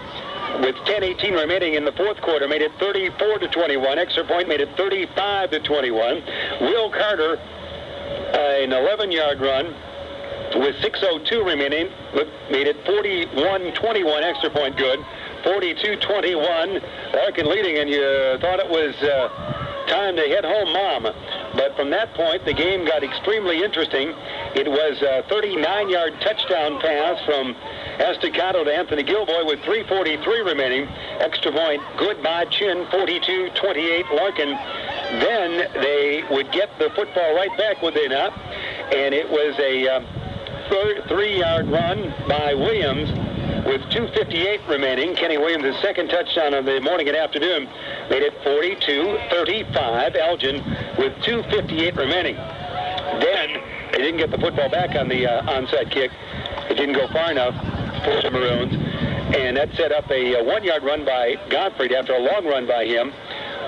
with 10:18 remaining in the fourth quarter made it 34-21. Extra point made it 35-21. Will Carter, an 11-yard run with 6:02 remaining, made it 41-21, extra point good. 42-21, Larkin leading, and you thought it was time to head home, Mom. But from that point, the game got extremely interesting. It was a 39-yard touchdown pass from Estacado to Anthony Gilboy with 3:43 remaining. Extra point good by Chin, 42-28 Larkin. Then they would get the football right back, would they not? And it was a 3-yard run by Williams with 2:58 remaining. Kenny Williams' second touchdown of the morning and afternoon made it 42-35 Elgin with 2:58 remaining. Then they didn't get the football back on the onside kick. It didn't go far enough for the Maroons, and that set up a 1-yard run by Gottfried after a long run by him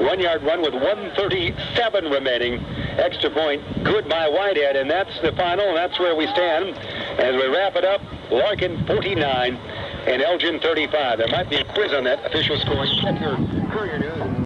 1-yard run with 1:37 remaining. Extra point, good by Whitehead, and that's the final, and that's where we stand. As we wrap it up, Larkin 49 and Elgin 35. There might be a quiz on that official scoring. Check your Courier News.